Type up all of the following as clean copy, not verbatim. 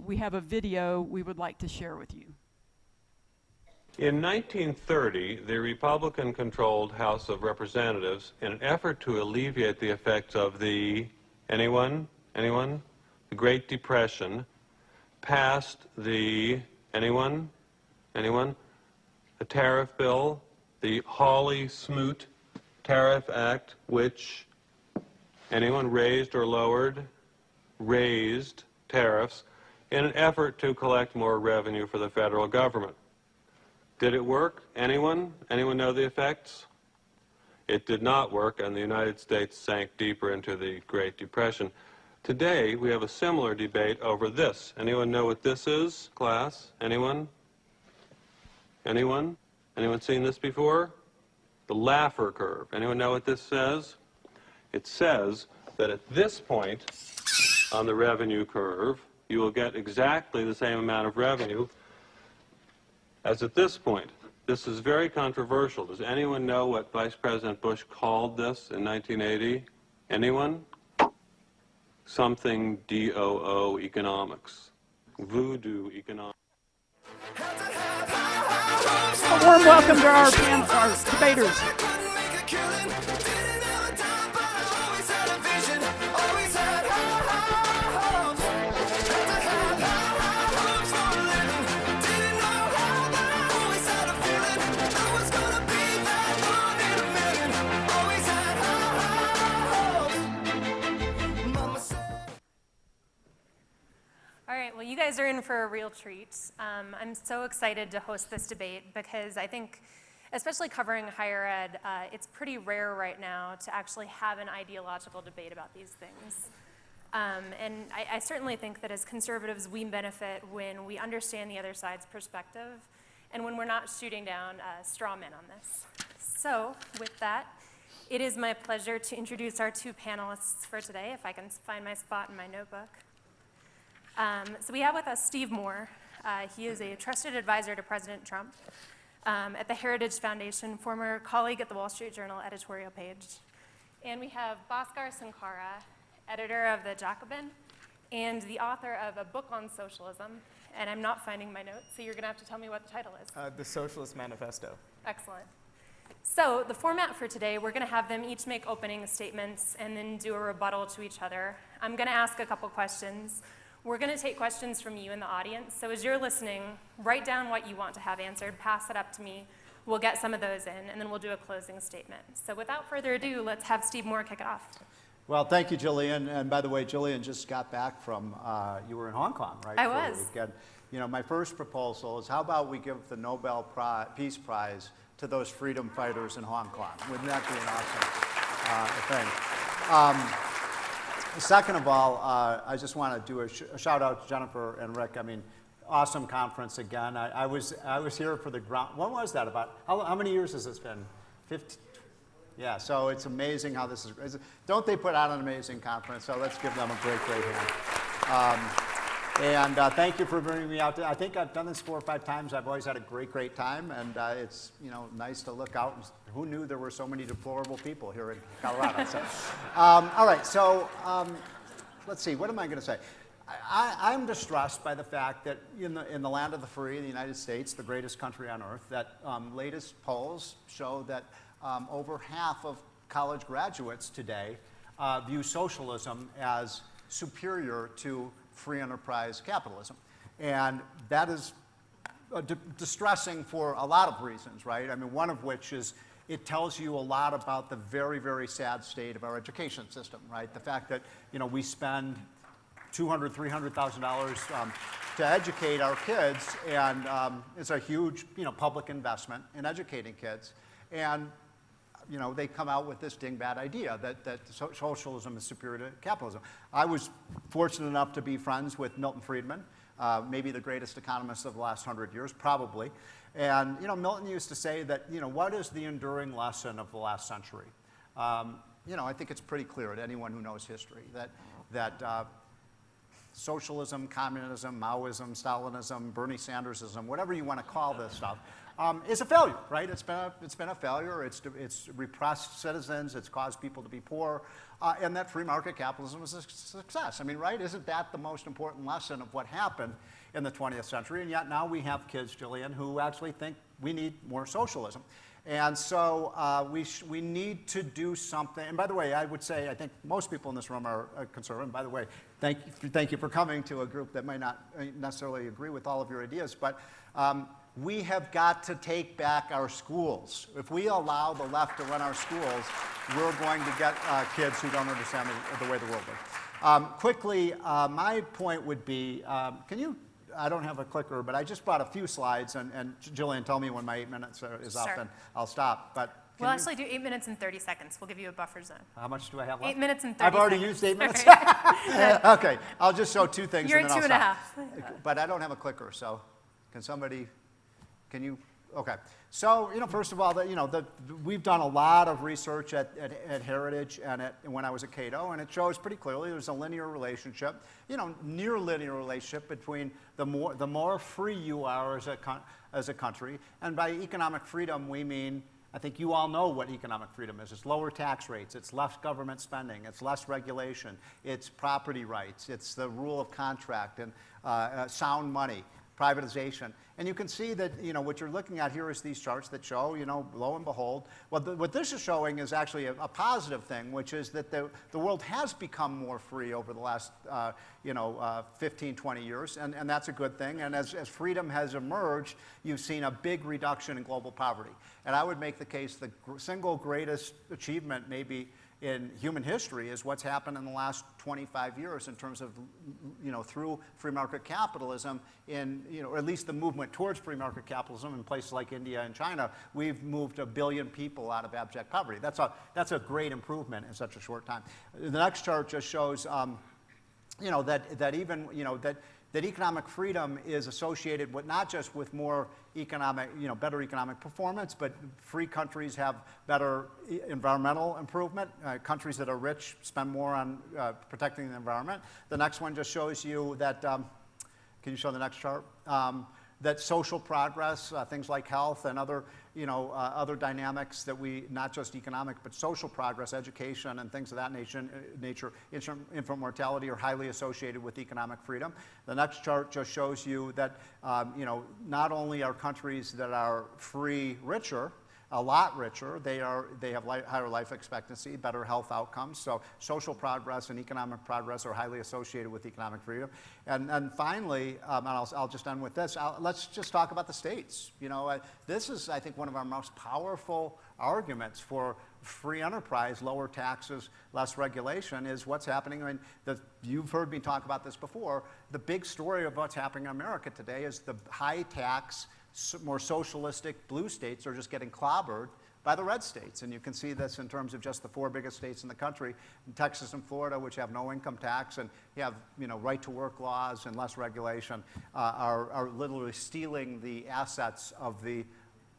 We have a video we would like to share with you. In 1930, the Republican-controlled House of Representatives, in an effort to alleviate the effects of the, anyone? The Great Depression, passed the, anyone? The tariff bill, the Hawley-Smoot Tariff Act, which, anyone, raised or lowered? Raised tariffs in an effort to collect more revenue for the federal government. Did it work? Anyone? Anyone know the effects? It did not work, and the United States sank deeper into the Great Depression. Today, we have a similar debate over this. Anyone know what this is, class? Anyone? Anyone? Anyone seen this before? The Laffer curve. Anyone know what this says? It says that at this point on the revenue curve, you will get exactly the same amount of revenue as at this point. This is very controversial. Does anyone know what Vice President Bush called this in 1980? Anyone? Something DOO economics. Voodoo economics. A warm welcome to our debaters. Well, you guys are in for a real treat. I'm so excited to host this debate because I think, especially covering higher ed, it's pretty rare right now to actually have an ideological debate about these things. And I certainly think that as conservatives, we benefit when we understand the other side's perspective and when we're not shooting down straw men on this. So with that, it is my pleasure to introduce our two panelists for today, if I can find my spot in my notebook. So we have with us Steve Moore. He is a trusted advisor to President Trump at the Heritage Foundation, former colleague at the Wall Street Journal editorial page. And we have Bhaskar Sunkara, editor of the Jacobin, and the author of a book on socialism. And I'm not finding my notes, so you're going to have to tell me what the title is. The Socialist Manifesto. Excellent. So the format for today, we're going to have them each make opening statements and then do a rebuttal to each other. I'm going to ask a couple questions. We're going to take questions from you in the audience. So as you're listening, write down what you want to have answered, pass it up to me. We'll get some of those in, and then we'll do a closing statement. So without further ado, let's have Steve Moore kick it off. Well, thank you, Jillian. And by the way, Jillian just got back from, you were in Hong Kong, right? I was. You know, my first proposal is how about we give the Nobel Peace Prize to those freedom fighters in Hong Kong? Wouldn't that be an awesome thing? Second of all, I just want to do a shout out to Jennifer and Rick. I mean, awesome conference again. I was here for the ground. When was that? About how many years has this been? 50. Yeah. So it's amazing how this is. Don't they put out an amazing conference? So let's give them a great hand. And thank you for bringing me out. I think I've done this 4 or 5 times. I've always had a great time, and it's nice to look out. And who knew there were so many deplorable people here in Colorado? So, all right, so let's see. What am I going to say? I'm distressed by the fact that in the land of the free, the United States, the greatest country on earth, that latest polls show that over half of college graduates today view socialism as superior to free enterprise capitalism. And that is distressing for a lot of reasons, right? I mean, one of which is it tells you a lot about the very, very sad state of our education system, right? The fact that, we spend $200,000, $300,000 to educate our kids, and it's a huge, public investment in educating kids. And they come out with this dingbat idea that socialism is superior to capitalism. I was fortunate enough to be friends with Milton Friedman, maybe the greatest economist of the last 100 years, probably. And Milton used to say that, what is the enduring lesson of the last century? I think it's pretty clear to anyone who knows history that socialism, communism, Maoism, Stalinism, Bernie Sandersism, whatever you want to call this stuff, is a failure, right? It's been a failure. It's repressed citizens. It's caused people to be poor, and that free market capitalism is a success. I mean, right? Isn't that the most important lesson of what happened in the 20th century? And yet now we have kids, Jillian, who actually think we need more socialism. And so we need to do something. And by the way, I would say I think most people in this room are conservative. And by the way, thank you for coming to a group that might not necessarily agree with all of your ideas. But we have got to take back our schools. If we allow the left to run our schools, we're going to get kids who don't understand the way the world works. Quickly, my point would be, I don't have a clicker, but I just brought a few slides, and Jillian, tell me when my 8 minutes is up, and I'll stop. But we'll actually do 8 minutes and 30 seconds. We'll give you a buffer zone. How much do I have left? 8 minutes and 30 I've already seconds. used 8 minutes? Okay, I'll just show two things You're and at then I'll stop. 2.5. But I don't have a clicker, so can you? Okay. So, first of all, we've done a lot of research at Heritage and when I was at Cato, and it shows pretty clearly there's a linear relationship, near linear relationship between the more free you are as a country, and by economic freedom we mean, I think you all know what economic freedom is. It's lower tax rates, it's less government spending, it's less regulation, it's property rights, it's the rule of contract and sound money, privatization. And you can see that, what you're looking at here is these charts that show, lo and behold, what this is showing is actually a positive thing, which is that the world has become more free over the last, 15, 20 years, and that's a good thing. And as freedom has emerged, you've seen a big reduction in global poverty. And I would make the case the single greatest achievement maybe in human history is what's happened in the last 25 years in terms of, through free market capitalism or at least the movement towards free market capitalism in places like India and China, we've moved 1 billion people out of abject poverty. That's a great improvement in such a short time. The next chart just shows, that economic freedom is associated with not just with more economic, better economic performance, but free countries have better environmental improvement. Countries that are rich spend more on protecting the environment. The next one just shows you that, can you show the next chart? That social progress, things like health and other, other dynamics that not just economic, but social progress, education and things of that nature, infant mortality are highly associated with economic freedom. The next chart just shows you that, not only are countries that are free richer, a lot richer, they have higher life expectancy, better health outcomes. So social progress and economic progress are highly associated with economic freedom. And finally, and I'll just end with this, let's just talk about the states. This is, I think, one of our most powerful arguments for free enterprise, lower taxes, less regulation is what's happening. I mean, you've heard me talk about this before. The big story of what's happening in America today is the high tax, more socialistic blue states are just getting clobbered by the red states. And you can see this in terms of just the 4 biggest states in the country, Texas and Florida, which have no income tax and have right to work laws and less regulation, are literally stealing the assets of the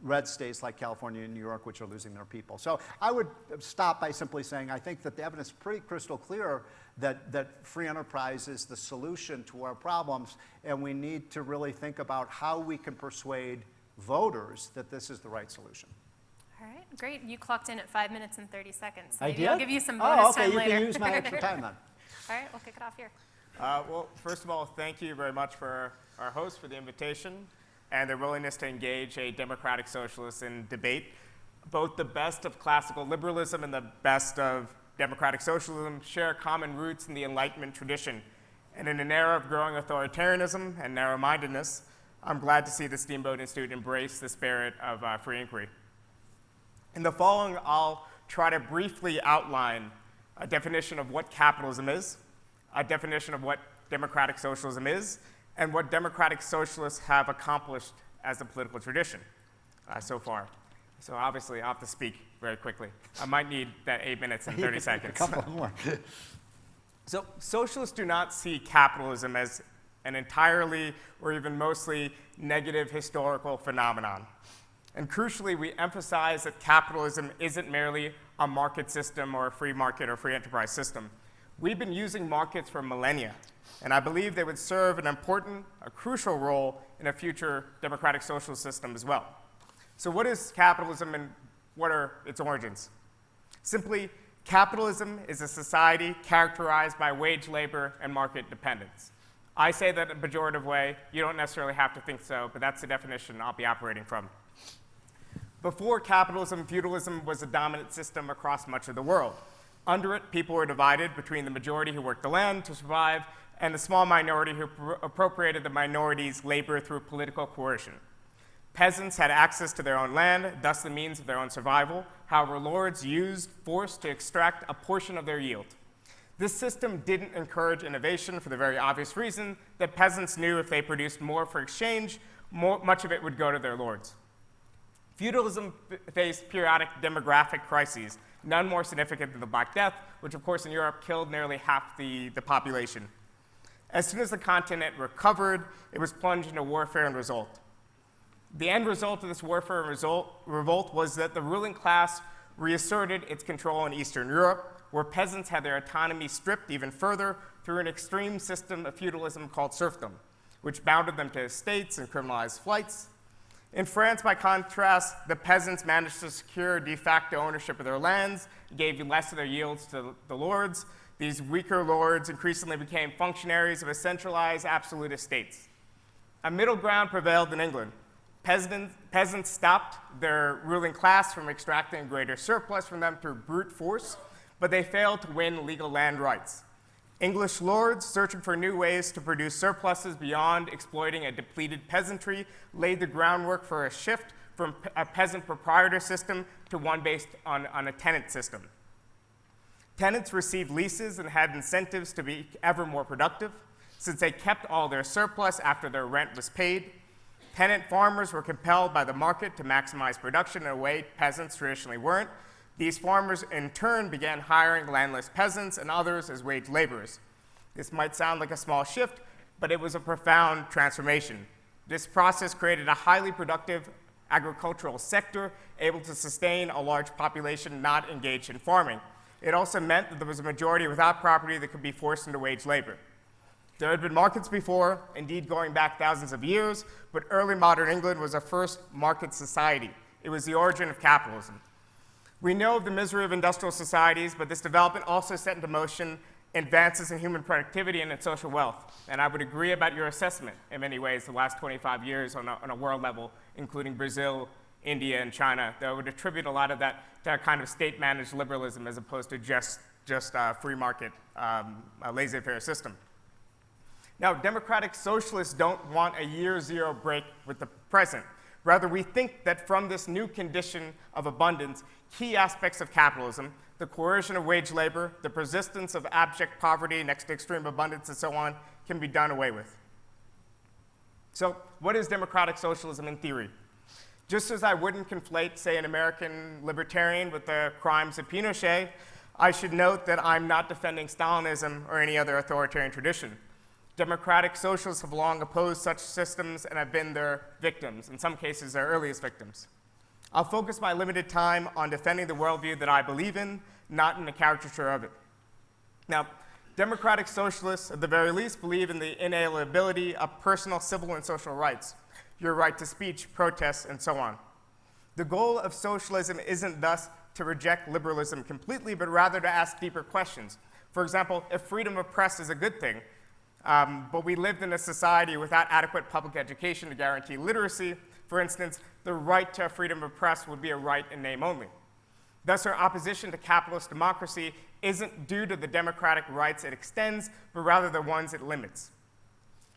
red states like California and New York, which are losing their people. So I would stop by simply saying I think that the evidence is pretty crystal clear that free enterprise is the solution to our problems, and we need to really think about how we can persuade voters that this is the right solution. All right, great. You clocked in at 5 minutes and 30 seconds. I Maybe did? I'll give you some bonus time later. You can use my extra time then. All right, we'll kick it off here. Well, first of all, thank you very much for our host for the invitation and their willingness to engage a democratic socialist in debate. Both the best of classical liberalism and the best of democratic socialism share common roots in the Enlightenment tradition. And in an era of growing authoritarianism and narrow-mindedness, I'm glad to see the Steamboat Institute embrace the spirit of free inquiry. In the following, I'll try to briefly outline a definition of what capitalism is, a definition of what democratic socialism is, and what democratic socialists have accomplished as a political tradition so far. So obviously, I'll have to speak very quickly. I might need that 8 minutes and 30 seconds. A couple more. So socialists do not see capitalism as an entirely or even mostly negative historical phenomenon. And crucially, we emphasize that capitalism isn't merely a market system or a free market or free enterprise system. We've been using markets for millennia, and I believe they would serve an important, a crucial role in a future democratic social system as well. So what is capitalism and what are its origins? Simply, capitalism is a society characterized by wage labor and market dependence. I say that in a pejorative way. You don't necessarily have to think so, but that's the definition I'll be operating from. Before capitalism, feudalism was a dominant system across much of the world. Under it, people were divided between the majority who worked the land to survive and the small minority who appropriated the minority's labor through political coercion. Peasants had access to their own land, thus the means of their own survival. However, lords used force to extract a portion of their yield. This system didn't encourage innovation for the very obvious reason that peasants knew if they produced more for exchange, much of it would go to their lords. Feudalism faced periodic demographic crises, none more significant than the Black Death, which of course in Europe killed nearly half the population. As soon as the continent recovered, it was plunged into warfare and revolt. The end result of this warfare and revolt was that the ruling class reasserted its control in Eastern Europe, where peasants had their autonomy stripped even further through an extreme system of feudalism called serfdom, which bounded them to estates and criminalized flights. In France, by contrast, the peasants managed to secure de facto ownership of their lands, gave less of their yields to the lords. These weaker lords increasingly became functionaries of a centralized absolute states. A middle ground prevailed in England. Peasants stopped their ruling class from extracting a greater surplus from them through brute force, but they failed to win legal land rights. English lords, searching for new ways to produce surpluses beyond exploiting a depleted peasantry, laid the groundwork for a shift from a peasant proprietor system to one based on a tenant system. Tenants received leases and had incentives to be ever more productive, since they kept all their surplus after their rent was paid. Tenant farmers were compelled by the market to maximize production in a way peasants traditionally weren't. These farmers, in turn, began hiring landless peasants and others as wage laborers. This might sound like a small shift, but it was a profound transformation. This process created a highly productive agricultural sector able to sustain a large population not engaged in farming. It also meant that there was a majority without property that could be forced into wage labor. There had been markets before, indeed going back thousands of years, but early modern England was a first market society. It was the origin of capitalism. We know of the misery of industrial societies, but this development also set into motion advances in human productivity and in social wealth. And I would agree about your assessment in many ways the last 25 years on a world level, including Brazil, India, and China, that I would attribute a lot of that to a kind of state-managed liberalism as opposed to just free market, a laissez-faire system. Now, democratic socialists don't want a year-zero break with the present. Rather, we think that from this new condition of abundance, key aspects of capitalism, the coercion of wage labor, the persistence of abject poverty next to extreme abundance, and so on, can be done away with. So, what is democratic socialism in theory? Just as I wouldn't conflate, say, an American libertarian with the crimes of Pinochet, I should note that I'm not defending Stalinism or any other authoritarian tradition. Democratic socialists have long opposed such systems and have been their victims, in some cases their earliest victims. I'll focus my limited time on defending the worldview that I believe in, not in a caricature of it. Now, democratic socialists, at the very least, believe in the inalienability of personal, civil, and social rights, your right to speech, protest, and so on. The goal of socialism isn't thus to reject liberalism completely, but rather to ask deeper questions. For example, if freedom of press is a good thing, but we lived in a society without adequate public education to guarantee literacy, for instance, the right to freedom of press would be a right in name only. Thus, our opposition to capitalist democracy isn't due to the democratic rights it extends, but rather the ones it limits.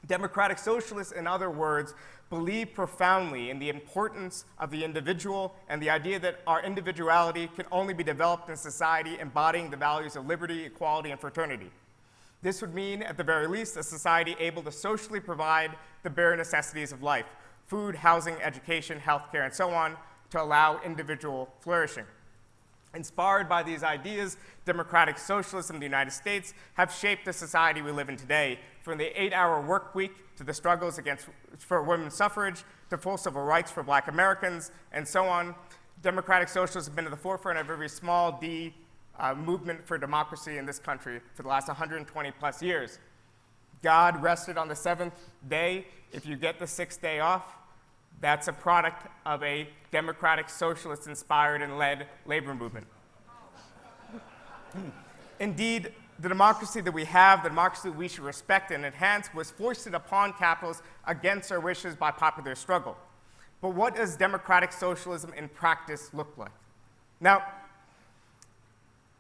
Democratic socialists, in other words, believe profoundly in the importance of the individual and the idea that our individuality can only be developed in society embodying the values of liberty, equality, and fraternity. This would mean, at the very least, a society able to socially provide the bare necessities of life, food, housing, education, healthcare, and so on, to allow individual flourishing. Inspired by these ideas, democratic socialists in the United States have shaped the society we live in today, from the 8-hour work week to the struggles for women's suffrage to full civil rights for Black Americans, and so on. Democratic socialists have been at the forefront of every small d movement for democracy in this country for the last 120 plus years. God rested on the 7th day. If you get the 6th day off, That's a product of a democratic, socialist-inspired and led labor movement. Indeed, the democracy that we have, the democracy that we should respect and enhance, was foisted upon capitalists against our wishes by popular struggle. But what does democratic socialism in practice look like? Now,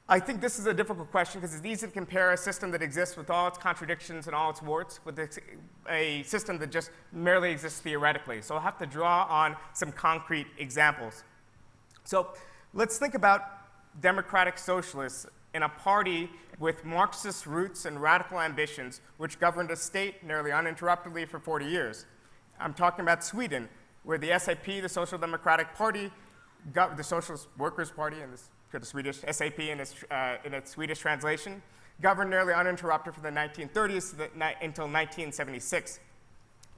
I think this is a difficult question because it's easy to compare a system that exists with all its contradictions and all its warts with a system that just merely exists theoretically. So I'll have to draw on some concrete examples. So let's think about democratic socialists in a party with Marxist roots and radical ambitions which governed a state nearly uninterruptedly for 40 years. I'm talking about Sweden, where the SAP, the Social Democratic Party, the Socialist Workers' Party, and this the Swedish SAP in its Swedish translation, governed nearly uninterrupted from the 1930s until 1976.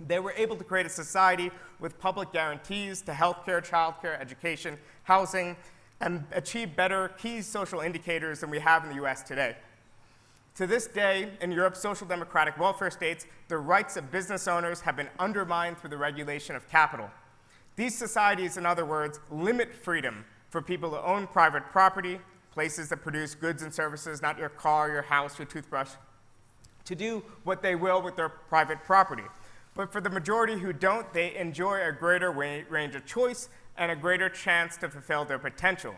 They were able to create a society with public guarantees to healthcare, childcare, education, housing, and achieve better key social indicators than we have in the US today. To this day, in Europe's social democratic welfare states, the rights of business owners have been undermined through the regulation of capital. These societies, in other words, limit freedom for people to own private property, places that produce goods and services, not your car, your house, your toothbrush, to do what they will with their private property. But for the majority who don't, they enjoy a greater range of choice and a greater chance to fulfill their potential.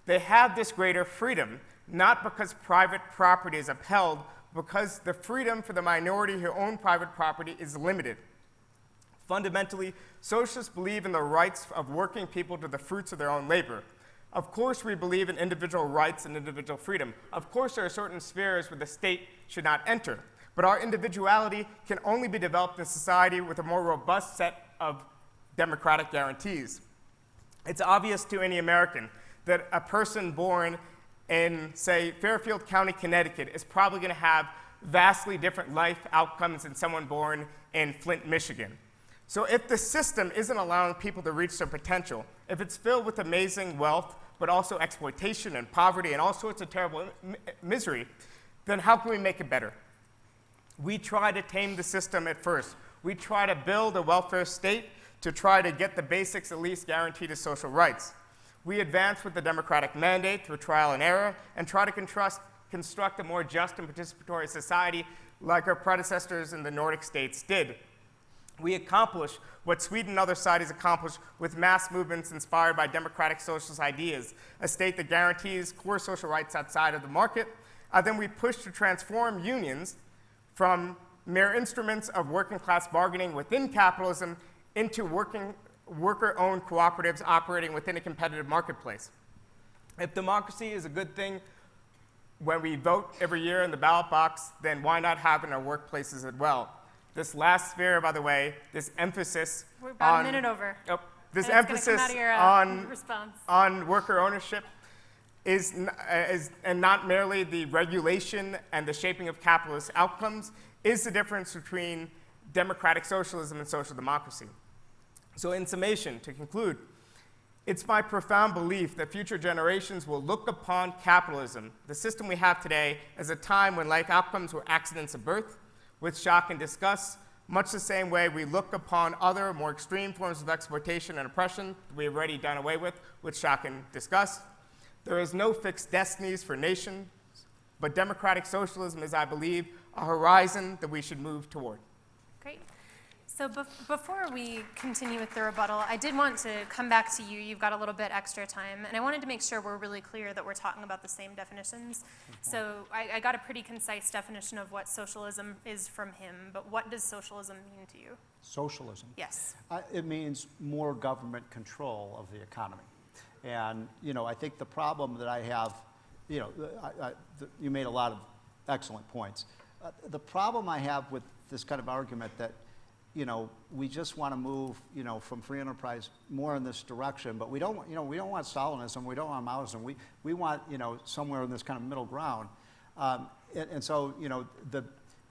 They have this greater freedom, not because private property is upheld, because the freedom for the minority who own private property is limited. Fundamentally, socialists believe in the rights of working people to the fruits of their own labor. Of course, we believe in individual rights and individual freedom. Of course, there are certain spheres where the state should not enter. But our individuality can only be developed in society with a more robust set of democratic guarantees. It's obvious to any American that a person born in, say, Fairfield County, Connecticut, is probably going to have vastly different life outcomes than someone born in Flint, Michigan. So if the system isn't allowing people to reach their potential, if it's filled with amazing wealth, but also exploitation and poverty and all sorts of terrible misery, then how can we make it better? We try to tame the system at first. We try to build a welfare state to try to get the basics at least guaranteed as social rights. We advance with the democratic mandate through trial and error and try to construct a more just and participatory society like our predecessors in the Nordic states did. We accomplish what Sweden and other societies accomplished with mass movements inspired by democratic socialist ideas, a state that guarantees core social rights outside of the market. Then we push to transform unions from mere instruments of working class bargaining within capitalism into worker-owned cooperatives operating within a competitive marketplace. If democracy is a good thing when we vote every year in the ballot box, then why not have it in our workplaces as well? This last sphere, by the way, this emphasis We're about a minute over. Oh, this And it's emphasis gonna come out of your, response. on worker ownership and not merely the regulation and the shaping of capitalist outcomes, is the difference between democratic socialism and social democracy. So in summation, to conclude, it's my profound belief that future generations will look upon capitalism, the system we have today, as a time when life outcomes were accidents of birth, with shock and disgust, much the same way we look upon other more extreme forms of exploitation and oppression that we have already done away with shock and disgust. There is no fixed destinies for nations, but democratic socialism is, I believe, a horizon that we should move toward. Great. So before we continue with the rebuttal, I did want to come back to you. You've got a little bit extra time, and I wanted to make sure we're really clear that we're talking about the same definitions. So I got a pretty concise definition of what socialism is from him, but what does socialism mean to you? Socialism? Yes. It means more government control of the economy. And, I think the problem that I have, you made a lot of excellent points. The problem I have with this kind of argument that, we just want to move, from free enterprise more in this direction, but we don't want Stalinism, we don't want Maoism, we want, somewhere in this kind of middle ground. And so, the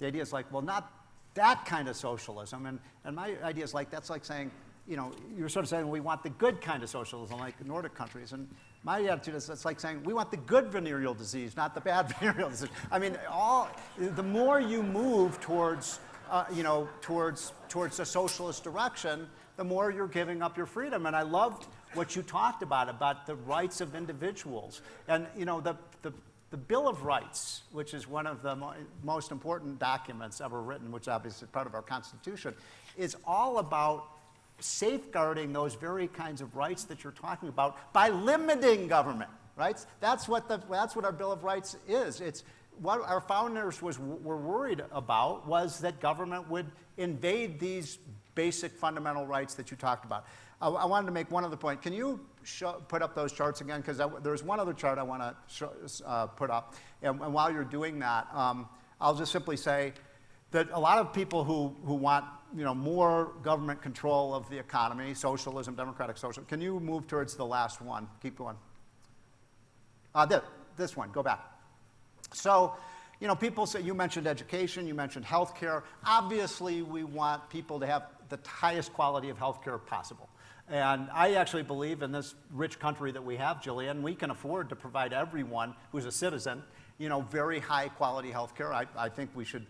idea is like, well, not that kind of socialism, and my idea is like, that's like saying, you're sort of saying we want the good kind of socialism, like the Nordic countries, and my attitude is it's like saying we want the good venereal disease, not the bad venereal disease. I mean, the more you move towards, towards a socialist direction, the more you're giving up your freedom. And I loved what you talked about the rights of individuals. And you know, the Bill of Rights, which is one of the most important documents ever written, which obviously is part of our Constitution, is all about safeguarding those very kinds of rights that you're talking about by limiting government, right? That's what our Bill of Rights is. It's what our founders were worried about was that government would invade these basic fundamental rights that you talked about. I wanted to make one other point. Can you put up those charts again? Because there's one other chart I want to put up. And while you're doing that, I'll just simply say that a lot of people who want more government control of the economy, socialism, democratic socialism. Can you move towards the last one? Keep going. This one, go back. So, people say, you mentioned education, you mentioned healthcare. Obviously, we want people to have the highest quality of healthcare possible. And I actually believe in this rich country that we have, Jillian, we can afford to provide everyone who's a citizen, very high quality healthcare. I think we should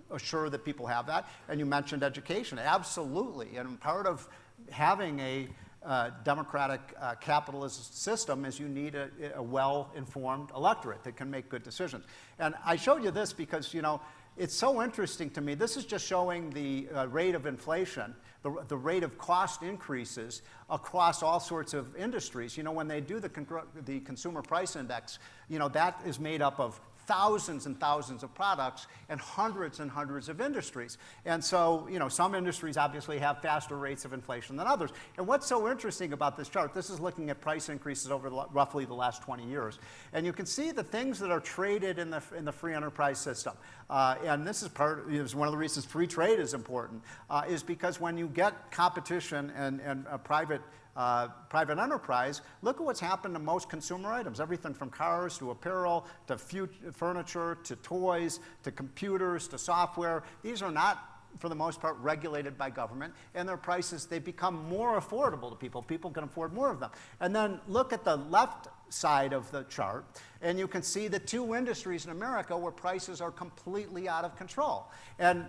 assure that people have that. And you mentioned education, absolutely. And part of having a democratic capitalist system is you need a well-informed electorate that can make good decisions. And I showed you this because, it's so interesting to me. This is just showing the rate of inflation, the rate of cost increases across all sorts of industries. When they do the consumer price index, that is made up of thousands and thousands of products and hundreds of industries. And so, some industries obviously have faster rates of inflation than others. And what's so interesting about this chart, this is looking at price increases over roughly the last 20 years. And you can see the things that are traded in the free enterprise system. And this is one of the reasons free trade is important, is because when you get competition and private enterprise, look at what's happened to most consumer items, everything from cars to apparel to furniture to toys to computers to software. These are not, for the most part, regulated by government, and their prices, they become more affordable to people. People can afford more of them. And then look at the left side of the chart, and you can see the two industries in America where prices are completely out of control. And,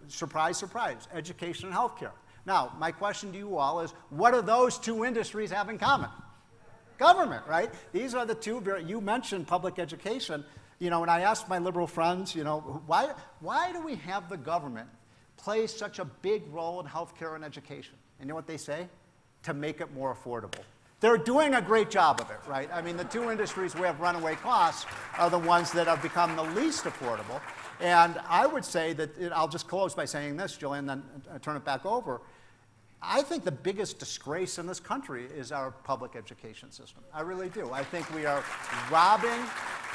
surprise, surprise, education and healthcare. Now, my question to you all is, what do those two industries have in common? Government, right? These are the two, you mentioned public education, and I asked my liberal friends, why do we have the government play such a big role in healthcare and education? And you know what they say? To make it more affordable. They're doing a great job of it, right? I mean, the two industries where we have runaway costs are the ones that have become the least affordable. And I would say that, I'll just close by saying this, Jillian, then turn it back over. I think the biggest disgrace in this country is our public education system. I really do. I think we are robbing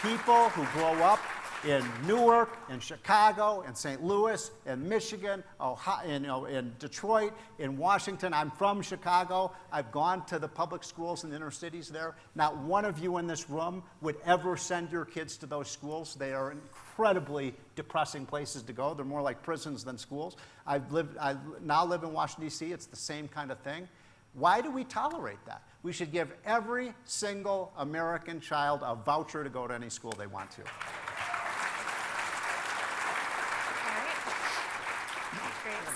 people who grow up in Newark, in Chicago, in St. Louis, in Michigan, Ohio, in Detroit, in Washington. I'm from Chicago. I've gone to the public schools in the inner cities there. Not one of you in this room would ever send your kids to those schools. They are incredibly depressing places to go. They're more like prisons than schools. I now live in Washington, D.C. It's the same kind of thing. Why do we tolerate that? We should give every single American child a voucher to go to any school they want to.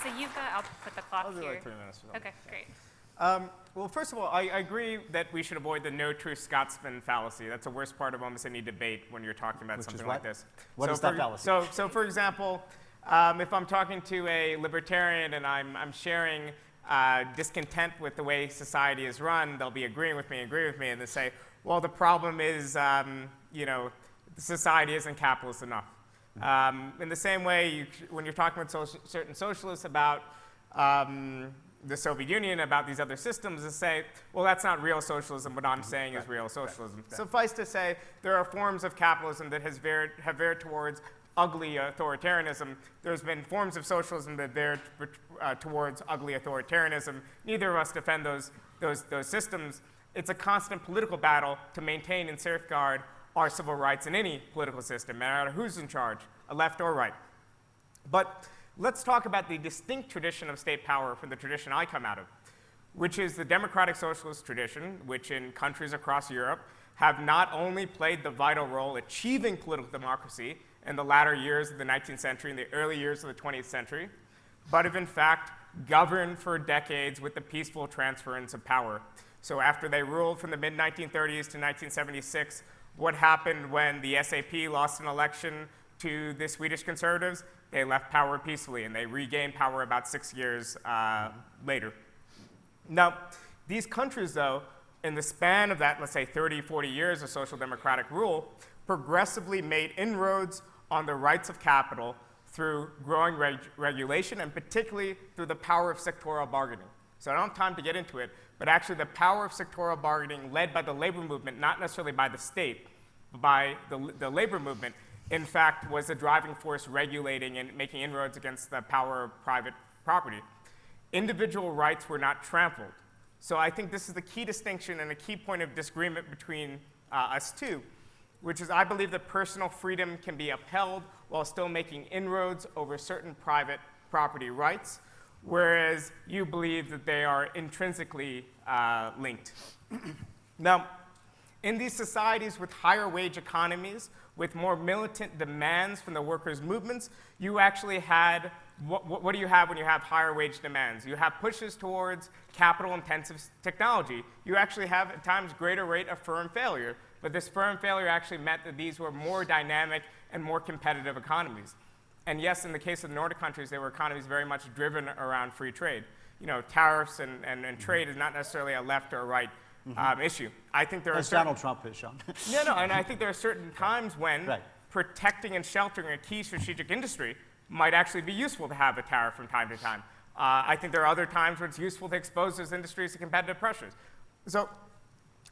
So you've got, I'll put the clock I'll do here. like 3 minutes. Okay, great. Well, first of all, I agree that we should avoid the no true Scotsman fallacy. That's the worst part of almost any debate when you're talking about something like this. What is that fallacy? So for example, if I'm talking to a libertarian and I'm sharing discontent with the way society is run, they'll be agree with me, and they say, well, the problem is, society isn't capitalist enough. In the same way, when you're talking with certain socialists about the Soviet Union, about these other systems, they say, well, that's not real socialism. What I'm saying is real socialism. Suffice to say, there are forms of capitalism that have veered towards ugly authoritarianism. There's been forms of socialism that veered towards ugly authoritarianism. Neither of us defend those systems. It's a constant political battle to maintain and safeguard our civil rights in any political system, no matter who's in charge, left or right. But let's talk about the distinct tradition of state power from the tradition I come out of, which is the democratic socialist tradition, which in countries across Europe have not only played the vital role achieving political democracy in the latter years of the 19th century and the early years of the 20th century, but have in fact governed for decades with the peaceful transference of power. So after they ruled from the mid-1930s to 1976, what happened when the SAP lost an election to the Swedish conservatives? They left power peacefully, and they regained power about 6 years later. Now, these countries, though, in the span of that, let's say 30, 40 years of social democratic rule, progressively made inroads on the rights of capital through growing regulation, and particularly through the power of sectoral bargaining. So I don't have time to get into it, but actually the power of sectoral bargaining led by the labor movement, not necessarily by the state, but by the labor movement, in fact, was the driving force regulating and making inroads against the power of private property. Individual rights were not trampled. So I think this is the key distinction and a key point of disagreement between us two, which is I believe that personal freedom can be upheld while still making inroads over certain private property rights, whereas you believe that they are intrinsically linked. Now, in these societies with higher wage economies, with more militant demands from the workers' movements, you actually had, what do you have when you have higher wage demands? You have pushes towards capital-intensive technology. You actually have, at times, greater rate of firm failure, but this firm failure actually meant that these were more dynamic and more competitive economies. And yes, in the case of the Nordic countries, they were economies very much driven around free trade. You know, tariffs and trade is not necessarily a left or a right issue. I think there are Donald Trump has shown. No, and I think there are certain times when protecting and sheltering a key strategic industry might actually be useful to have a tariff from time to time. I think there are other times where it's useful to expose those industries to competitive pressures. So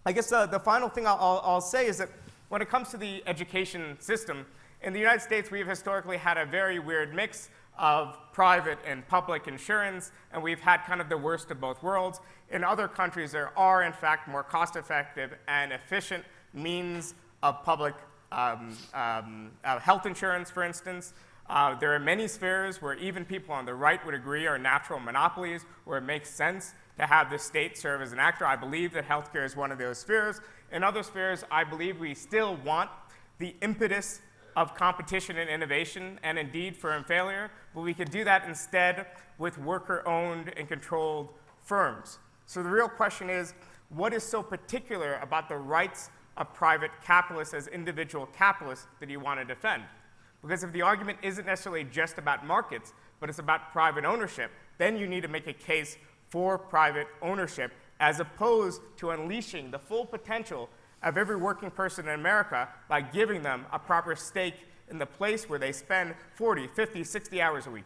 I guess the final thing I'll say is that when it comes to the education system, in the United States, we have historically had a very weird mix of private and public insurance, and we've had kind of the worst of both worlds. In other countries, there are, in fact, more cost-effective and efficient means of public health insurance, for instance. There are many spheres where even people on the right would agree are natural monopolies, where it makes sense to have the state serve as an actor. I believe that healthcare is one of those spheres. In other spheres, I believe we still want the impetus of competition and innovation, and indeed firm failure, but we could do that instead with worker-owned and controlled firms. So the real question is, what is so particular about the rights of private capitalists as individual capitalists that you want to defend? Because if the argument isn't necessarily just about markets, but it's about private ownership, then you need to make a case for private ownership as opposed to unleashing the full potential of every working person in America by giving them a proper stake in the place where they spend 40, 50, 60 hours a week.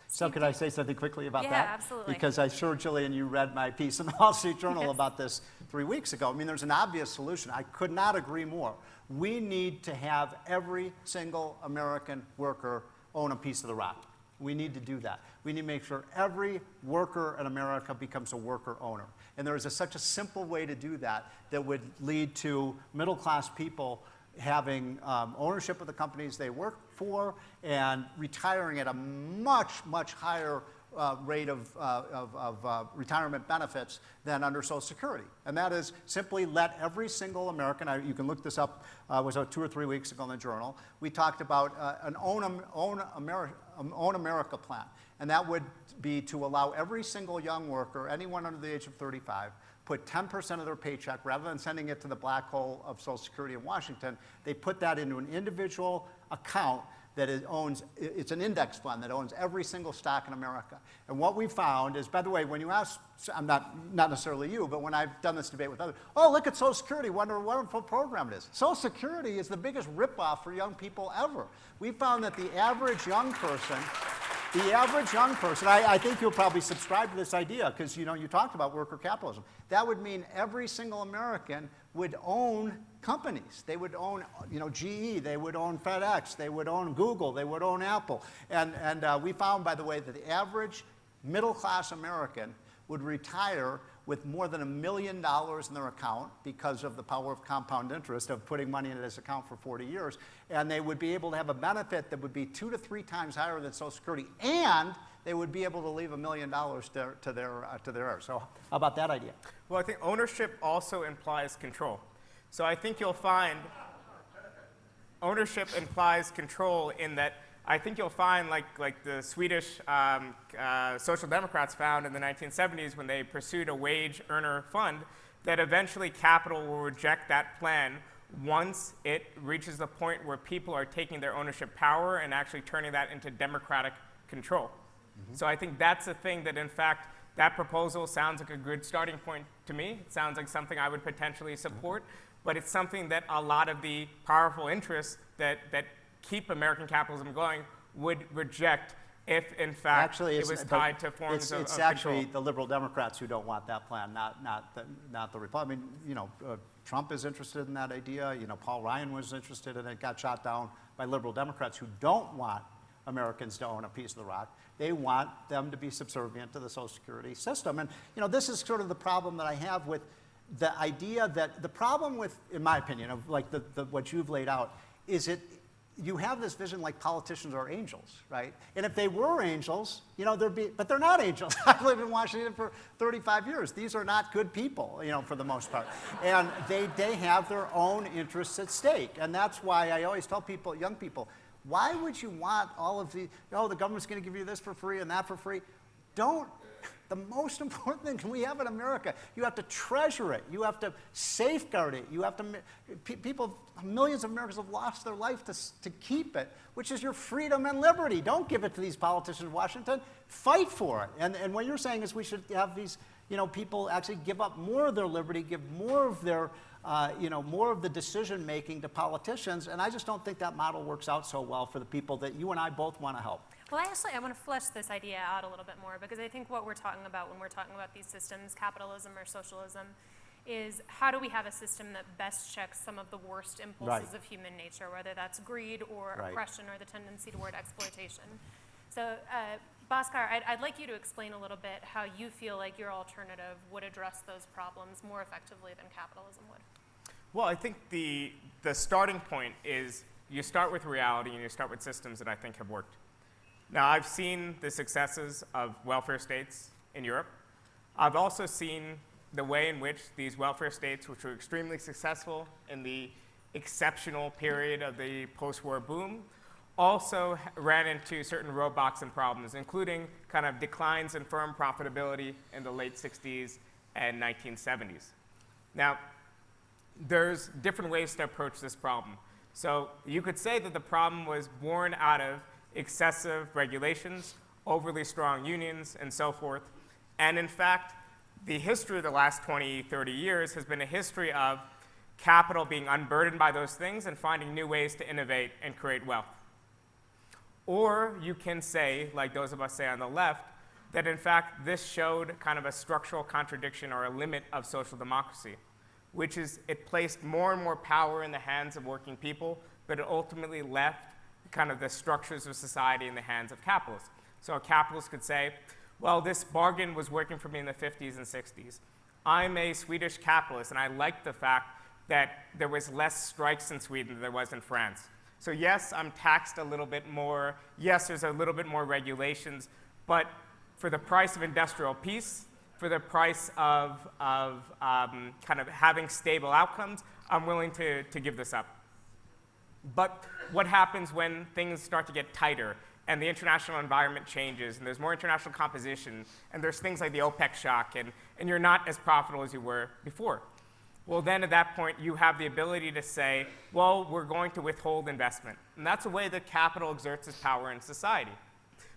So could I say something quickly about that? Yeah, absolutely. Because I'm sure, Jillian, you read my piece in the Wall Street Journal about this 3 weeks ago. I mean, there's an obvious solution. I could not agree more. We need to have every single American worker own a piece of the rock. We need to do that. We need to make sure every worker in America becomes a worker owner. And there is such a simple way to do that that would lead to middle-class people having ownership of the companies they work for and retiring at a much, much higher rate of retirement benefits than under Social Security. And that is simply let every single American, you can look this up, it was 2 or 3 weeks ago in the Journal, we talked about an Own America plan. And that would be to allow every single young worker, anyone under the age of 35, put 10% of their paycheck, rather than sending it to the black hole of Social Security in Washington, they put that into an individual account that it's an index fund that owns every single stock in America. And what we found is, by the way, when you ask, I'm not necessarily you, but when I've done this debate with others, oh, look at Social Security, what a wonderful program it is. Social Security is the biggest ripoff for young people ever. We found that the average young person, I think you'll probably subscribe to this idea because you talked about worker capitalism. That would mean every single American would own companies. They would own, GE, they would own FedEx, they would own Google, they would own Apple. And we found, by the way, that the average middle-class American would retire with more than $1 million in their account because of the power of compound interest of putting money into this account for 40 years. And they would be able to have a benefit that would be 2 to 3 times higher than Social Security. And they would be able to leave $1 million to their heirs. So how about that idea? Well, I think ownership also implies control. So I think you'll find ownership implies control in that I think you'll find, like the Swedish Social Democrats found in the 1970s when they pursued a wage earner fund, that eventually capital will reject that plan once it reaches the point where people are taking their ownership power and actually turning that into democratic control. So I think that's the thing that, in fact, that proposal sounds like a good starting point to me. It sounds like something I would potentially support, but it's something that a lot of the powerful interests that keep American capitalism going would reject if, in fact, Actually, it was tied to forms of It's actually control. the liberal Democrats who don't want that plan, not the Republicans. I mean, Trump is interested in that idea. Paul Ryan was interested in it, got shot down by liberal Democrats who don't want Americans to own a piece of the rock. They want them to be subservient to the Social Security system. And this is sort of the problem that I have with the idea that the problem with, in my opinion, of like what you've laid out, is you have this vision like politicians are angels, right? And if they were angels, but they're not angels. I've lived in Washington for 35 years. These are not good people, for the most part. And they have their own interests at stake. And that's why I always tell people, young people, why would you want all of the government's going to give you this for free and that for free? The most important thing we have in America, you have to treasure it. You have to safeguard it. You have to, millions of Americans have lost their life to keep it, which is your freedom and liberty. Don't give it to these politicians in Washington. Fight for it. And what you're saying is we should have these, people actually give up more of their liberty, give more of their, more of the decision making to politicians. And I just don't think that model works out so well for the people that you and I both want to help. Well, I want to flesh this idea out a little bit more, because I think what we're talking about when we're talking about these systems, capitalism or socialism, is how do we have a system that best checks some of the worst impulses of human nature, whether that's greed or oppression or the tendency toward exploitation. So, Bhaskar, I'd like you to explain a little bit how you feel like your alternative would address those problems more effectively than capitalism would. Well, I think the starting point is you start with reality and you start with systems that I think have worked. Now, I've seen the successes of welfare states in Europe. I've also seen the way in which these welfare states, which were extremely successful in the exceptional period of the post-war boom, also ran into certain roadblocks and problems, including kind of declines in firm profitability in the late 60s and 1970s. Now, there's different ways to approach this problem. So you could say that the problem was born out of excessive regulations, overly strong unions, and so forth. And in fact, the history of the last 20, 30 years has been a history of capital being unburdened by those things and finding new ways to innovate and create wealth. Or you can say, like those of us say on the left, that in fact this showed kind of a structural contradiction or a limit of social democracy, which is it placed more and more power in the hands of working people, but it ultimately left kind of the structures of society in the hands of capitalists. So a capitalist could say, well, this bargain was working for me in the 50s and 60s. I'm a Swedish capitalist, and I like the fact that there was less strikes in Sweden than there was in France. So yes, I'm taxed a little bit more. Yes, there's a little bit more regulations, but for the price of industrial peace, for the price of kind of having stable outcomes, I'm willing to give this up. But what happens when things start to get tighter and the international environment changes and there's more international composition and there's things like the OPEC shock and you're not as profitable as you were before? Well, then at that point, you have the ability to say, well, we're going to withhold investment. And that's a way that capital exerts its power in society.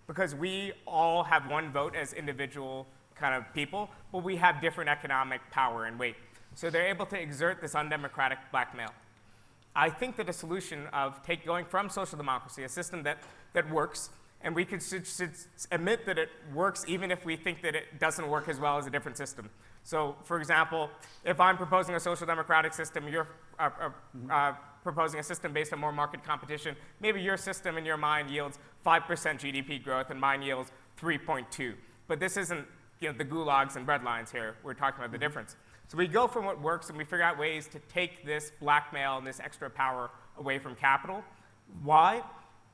Because we all have one vote as individual kind of people, but we have different economic power and weight. So they're able to exert this undemocratic blackmail. I think that a solution of going from social democracy, a system that works, and we should admit that it works even if we think that it doesn't work as well as a different system. So, for example, if I'm proposing a social democratic system, you're proposing a system based on more market competition, maybe your system in your mind yields 5% GDP growth and mine yields 3.2. But this isn't the gulags and breadlines here. We're talking about the difference. So we go from what works and we figure out ways to take this blackmail and this extra power away from capital. Why?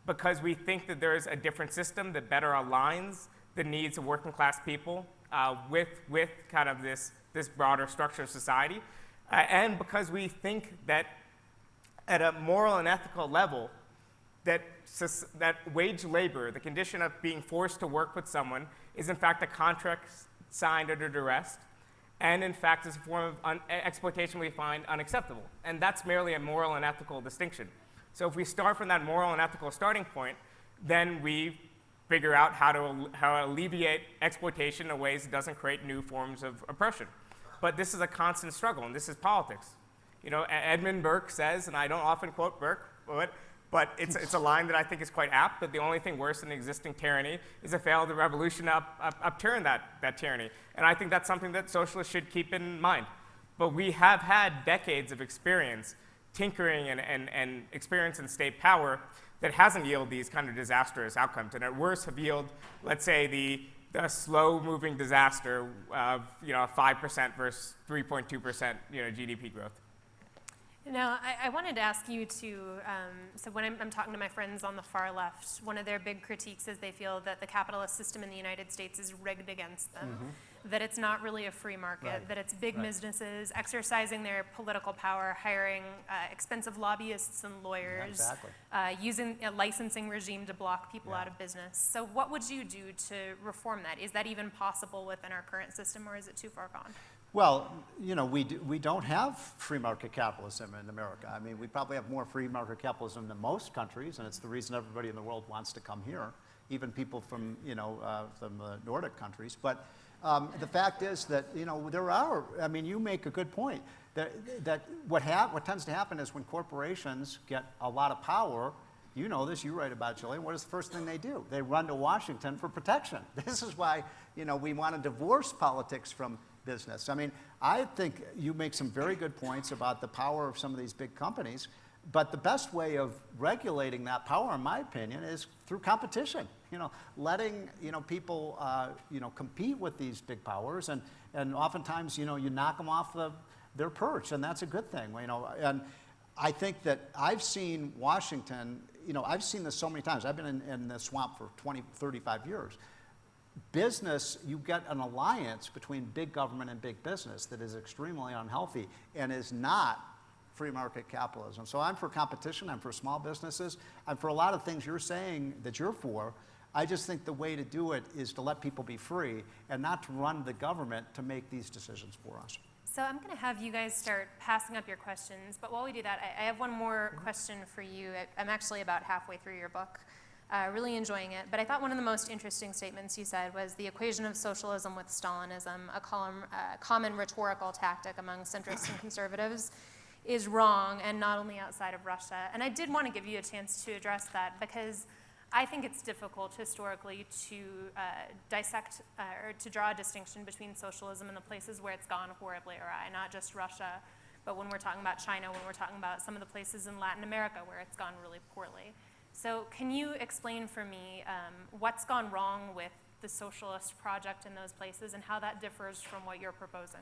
Because we think that there is a different system that better aligns the needs of working class people with kind of this broader structure of society. And because we think that at a moral and ethical level, that wage labor, the condition of being forced to work with someone, is in fact a contract signed under duress, and in fact is a form of exploitation we find unacceptable. And that's merely a moral and ethical distinction. So if we start from that moral and ethical starting point, then we figure out how to alleviate exploitation in ways that doesn't create new forms of oppression. But this is a constant struggle, and this is politics. You know, Edmund Burke says, and I don't often quote Burke, but it's a line that I think is quite apt, that the only thing worse than existing tyranny is a failed revolution to upturn that tyranny. And I think that's something that socialists should keep in mind. But we have had decades of experience tinkering and experience in state power that hasn't yielded these kind of disastrous outcomes, and at worst have yielded, let's say, the slow-moving disaster of 5% versus 3.2% GDP growth. Now, I wanted to ask you to, so when I'm talking to my friends on the far left, one of their big critiques is they feel that the capitalist system in the United States is rigged against them, that it's not really a free market, that it's big businesses exercising their political power, hiring expensive lobbyists and lawyers, using a licensing regime to block people out of business. So what would you do to reform that? Is that even possible within our current system, or is it too far gone? Well, we don't have free market capitalism in America. I mean, we probably have more free market capitalism than most countries, and it's the reason everybody in the world wants to come here, even people from, from the Nordic countries. But the fact is that, there are, I mean, you make a good point, that what tends to happen is when corporations get a lot of power, you know this, you write about Jillian, what is the first thing they do? They run to Washington for protection. This is why, we want to divorce politics from business. I mean, I think you make some very good points about the power of some of these big companies, but the best way of regulating that power, in my opinion, is through competition. Letting people compete with these big powers, and oftentimes you knock them off their perch, and that's a good thing. And I think that I've seen Washington. I've seen this so many times. I've been in the swamp for 35 years. Business, you get an alliance between big government and big business that is extremely unhealthy and is not free market capitalism. So I'm for competition, I'm for small businesses, I'm for a lot of things you're saying that you're for. I just think the way to do it is to let people be free and not to run the government to make these decisions for us. So I'm going to have you guys start passing up your questions, but while we do that, I have one more question for you. I'm actually about halfway through your book. Really enjoying it, but I thought one of the most interesting statements you said was the equation of socialism with Stalinism, a common rhetorical tactic among centrists and conservatives, is wrong, and not only outside of Russia. And I did want to give you a chance to address that, because I think it's difficult historically to dissect or to draw a distinction between socialism and the places where it's gone horribly awry, not just Russia, but when we're talking about China, when we're talking about some of the places in Latin America where it's gone really poorly. So can you explain for me what's gone wrong with the socialist project in those places and how that differs from what you're proposing?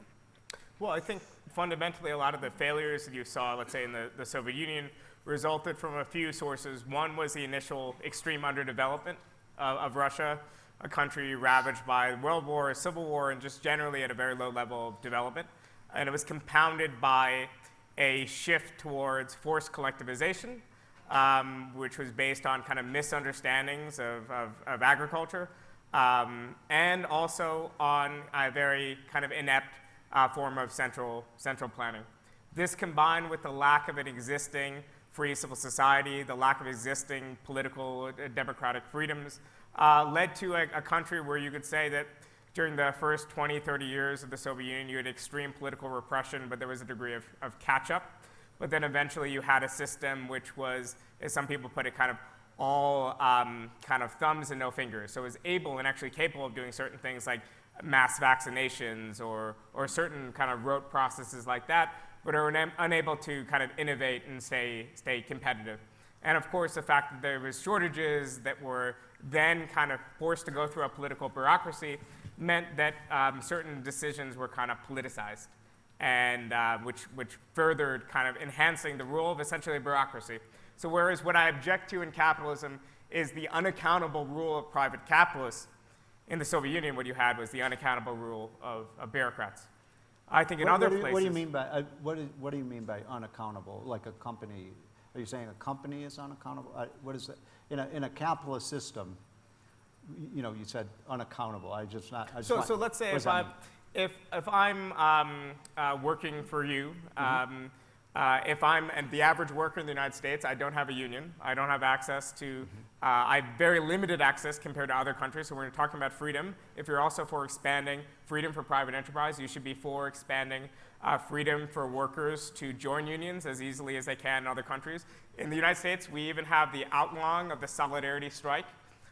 Well, I think fundamentally a lot of the failures that you saw, let's say in the Soviet Union, resulted from a few sources. One was the initial extreme underdevelopment of Russia, a country ravaged by World War, Civil War, and just generally at a very low level of development. And it was compounded by a shift towards forced collectivization, which was based on kind of misunderstandings of agriculture, and also on a very kind of inept form of central planning. This, combined with the lack of an existing free civil society, the lack of existing political democratic freedoms, led to a country where you could say that during the first 20, 30 years of the Soviet Union, you had extreme political repression, but there was a degree of catch-up. But then eventually you had a system which was, as some people put it, kind of all kind of thumbs and no fingers. So it was able and actually capable of doing certain things like mass vaccinations or certain kind of rote processes like that, but are unable to kind of innovate and stay competitive. And of course, the fact that there was shortages that were then kind of forced to go through a political bureaucracy meant that certain decisions were kind of politicized, and which furthered kind of enhancing the rule of essentially bureaucracy. So whereas what I object to in capitalism is the unaccountable rule of private capitalists, in the Soviet Union what you had was the unaccountable rule of bureaucrats. I think in other places... What do you mean by unaccountable? Like a company... Are you saying a company is unaccountable? What is it? In a capitalist system, you said unaccountable. So let's say if I'm working for you, if I'm the average worker in the United States, I don't have a union. I don't have access to, I have very limited access compared to other countries. So we're talking about freedom. If you're also for expanding freedom for private enterprise, you should be for expanding freedom for workers to join unions as easily as they can in other countries. In the United States, we even have the outlawing of the solidarity strike,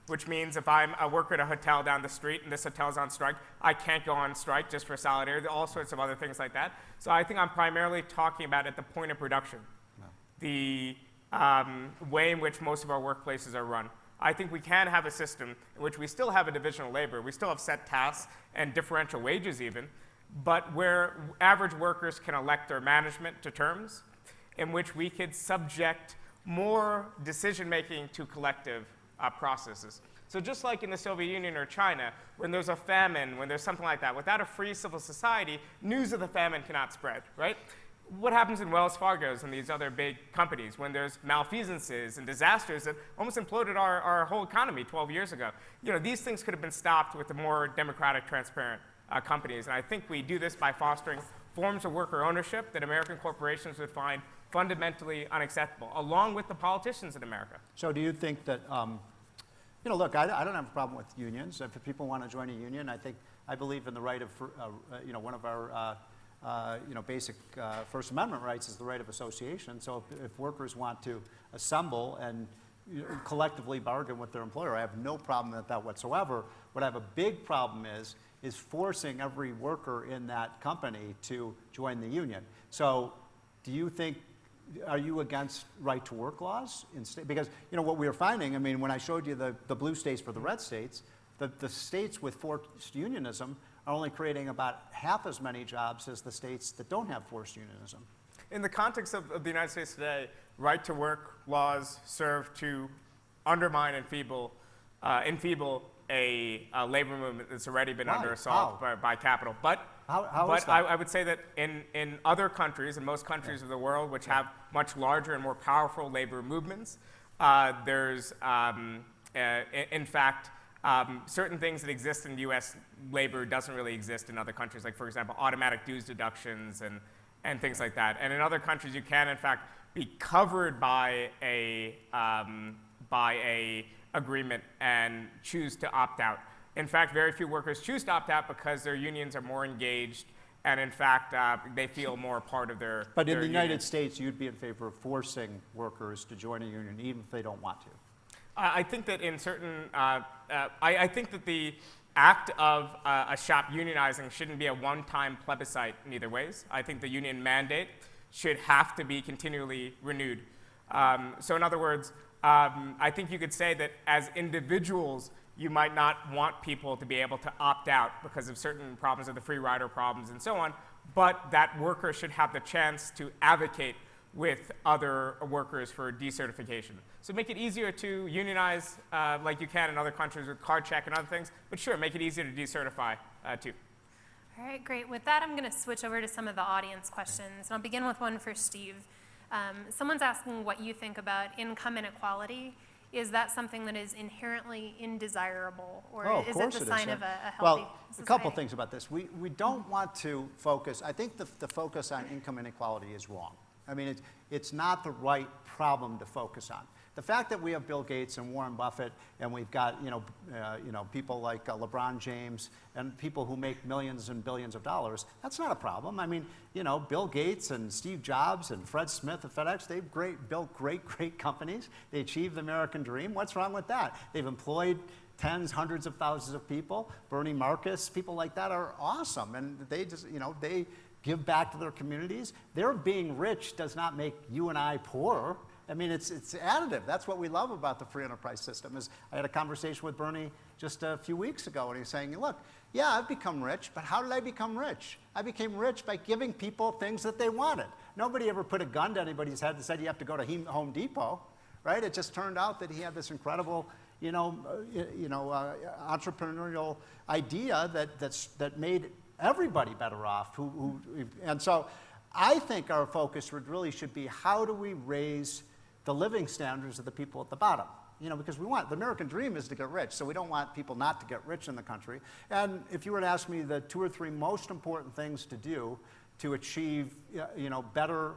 which means if I'm a worker at a hotel down the street and this hotel's on strike, I can't go on strike just for solidarity, all sorts of other things like that. So I think I'm primarily talking about at the point of production, the way in which most of our workplaces are run. I think we can have a system in which we still have a division of labor, we still have set tasks and differential wages even, but where average workers can elect their management to terms, in which we could subject more decision-making to collective processes. So just like in the Soviet Union or China, when there's a famine, when there's something like that, without a free civil society, news of the famine cannot spread, right? What happens in Wells Fargo's and these other big companies when there's malfeasances and disasters that almost imploded our whole economy 12 years ago? These things could have been stopped with the more democratic, transparent companies. And I think we do this by fostering forms of worker ownership that American corporations would find fundamentally unacceptable, along with the politicians in America. So do you think that, look, I don't have a problem with unions. If people want to join a union, I believe in the right of, one of our, basic First Amendment rights is the right of association. So if workers want to assemble and collectively bargain with their employer, I have no problem with that whatsoever. What I have a big problem is forcing every worker in that company to join the union. So do you think, are you against right to work laws? Because what we are finding, when I showed you the blue states for the red states, the states with forced unionism are only creating about half as many jobs as the states that don't have forced unionism. In the context of the United States today, right to work laws serve to undermine and enfeeble a labor movement that's already been under assault by capital. But I would say that in other countries, in most countries of the world, which have much larger and more powerful labor movements, there's, in fact, certain things that exist in U.S. labor doesn't really exist in other countries, like, for example, automatic dues deductions and things like that. And in other countries, you can, in fact, be covered by a agreement and choose to opt out. In fact, very few workers choose to opt out because their unions are more engaged and, in fact, they feel more a part of their But in the union. United States, you'd be in favor of forcing workers to join a union even if they don't want to. I think that in certain, I think that the act of a shop unionizing shouldn't be a one-time plebiscite in either ways. I think the union mandate should have to be continually renewed. So in other words, I think you could say that as individuals, you might not want people to be able to opt out because of certain problems of the free rider problems and so on, but that workers should have the chance to advocate with other workers for decertification. So make it easier to unionize like you can in other countries with card check and other things, but sure, make it easier to decertify too. All right, great. With that, I'm going to switch over to some of the audience questions. And I'll begin with one for Steve. Someone's asking what you think about income inequality. Is that something that is inherently indesirable, or is it the sign of a healthy society? A couple things about this. We don't want to focus, I think the focus on income inequality is wrong. It's not the right problem to focus on. The fact that we have Bill Gates and Warren Buffett, and we've got people like LeBron James and people who make millions and billions of dollars, that's not a problem. Bill Gates and Steve Jobs and Fred Smith at FedEx, they've built great companies. They achieved the American dream. What's wrong with that? They've employed tens, hundreds of thousands of people. Bernie Marcus, people like that are awesome, and they just they give back to their communities. Their being rich does not make you and I poor. It's additive. That's what we love about the free enterprise system. I had a conversation with Bernie just a few weeks ago, and he's saying, look, yeah, I've become rich, but how did I become rich? I became rich by giving people things that they wanted. Nobody ever put a gun to anybody's head and said you have to go to Home Depot, right? It just turned out that he had this incredible, entrepreneurial idea that made everybody better off. And so I think our focus really should be how do we raise the living standards of the people at the bottom. You know, because the American dream is to get rich, so we don't want people not to get rich in the country. And if you were to ask me the 2 or 3 most important things to do to achieve, you know, better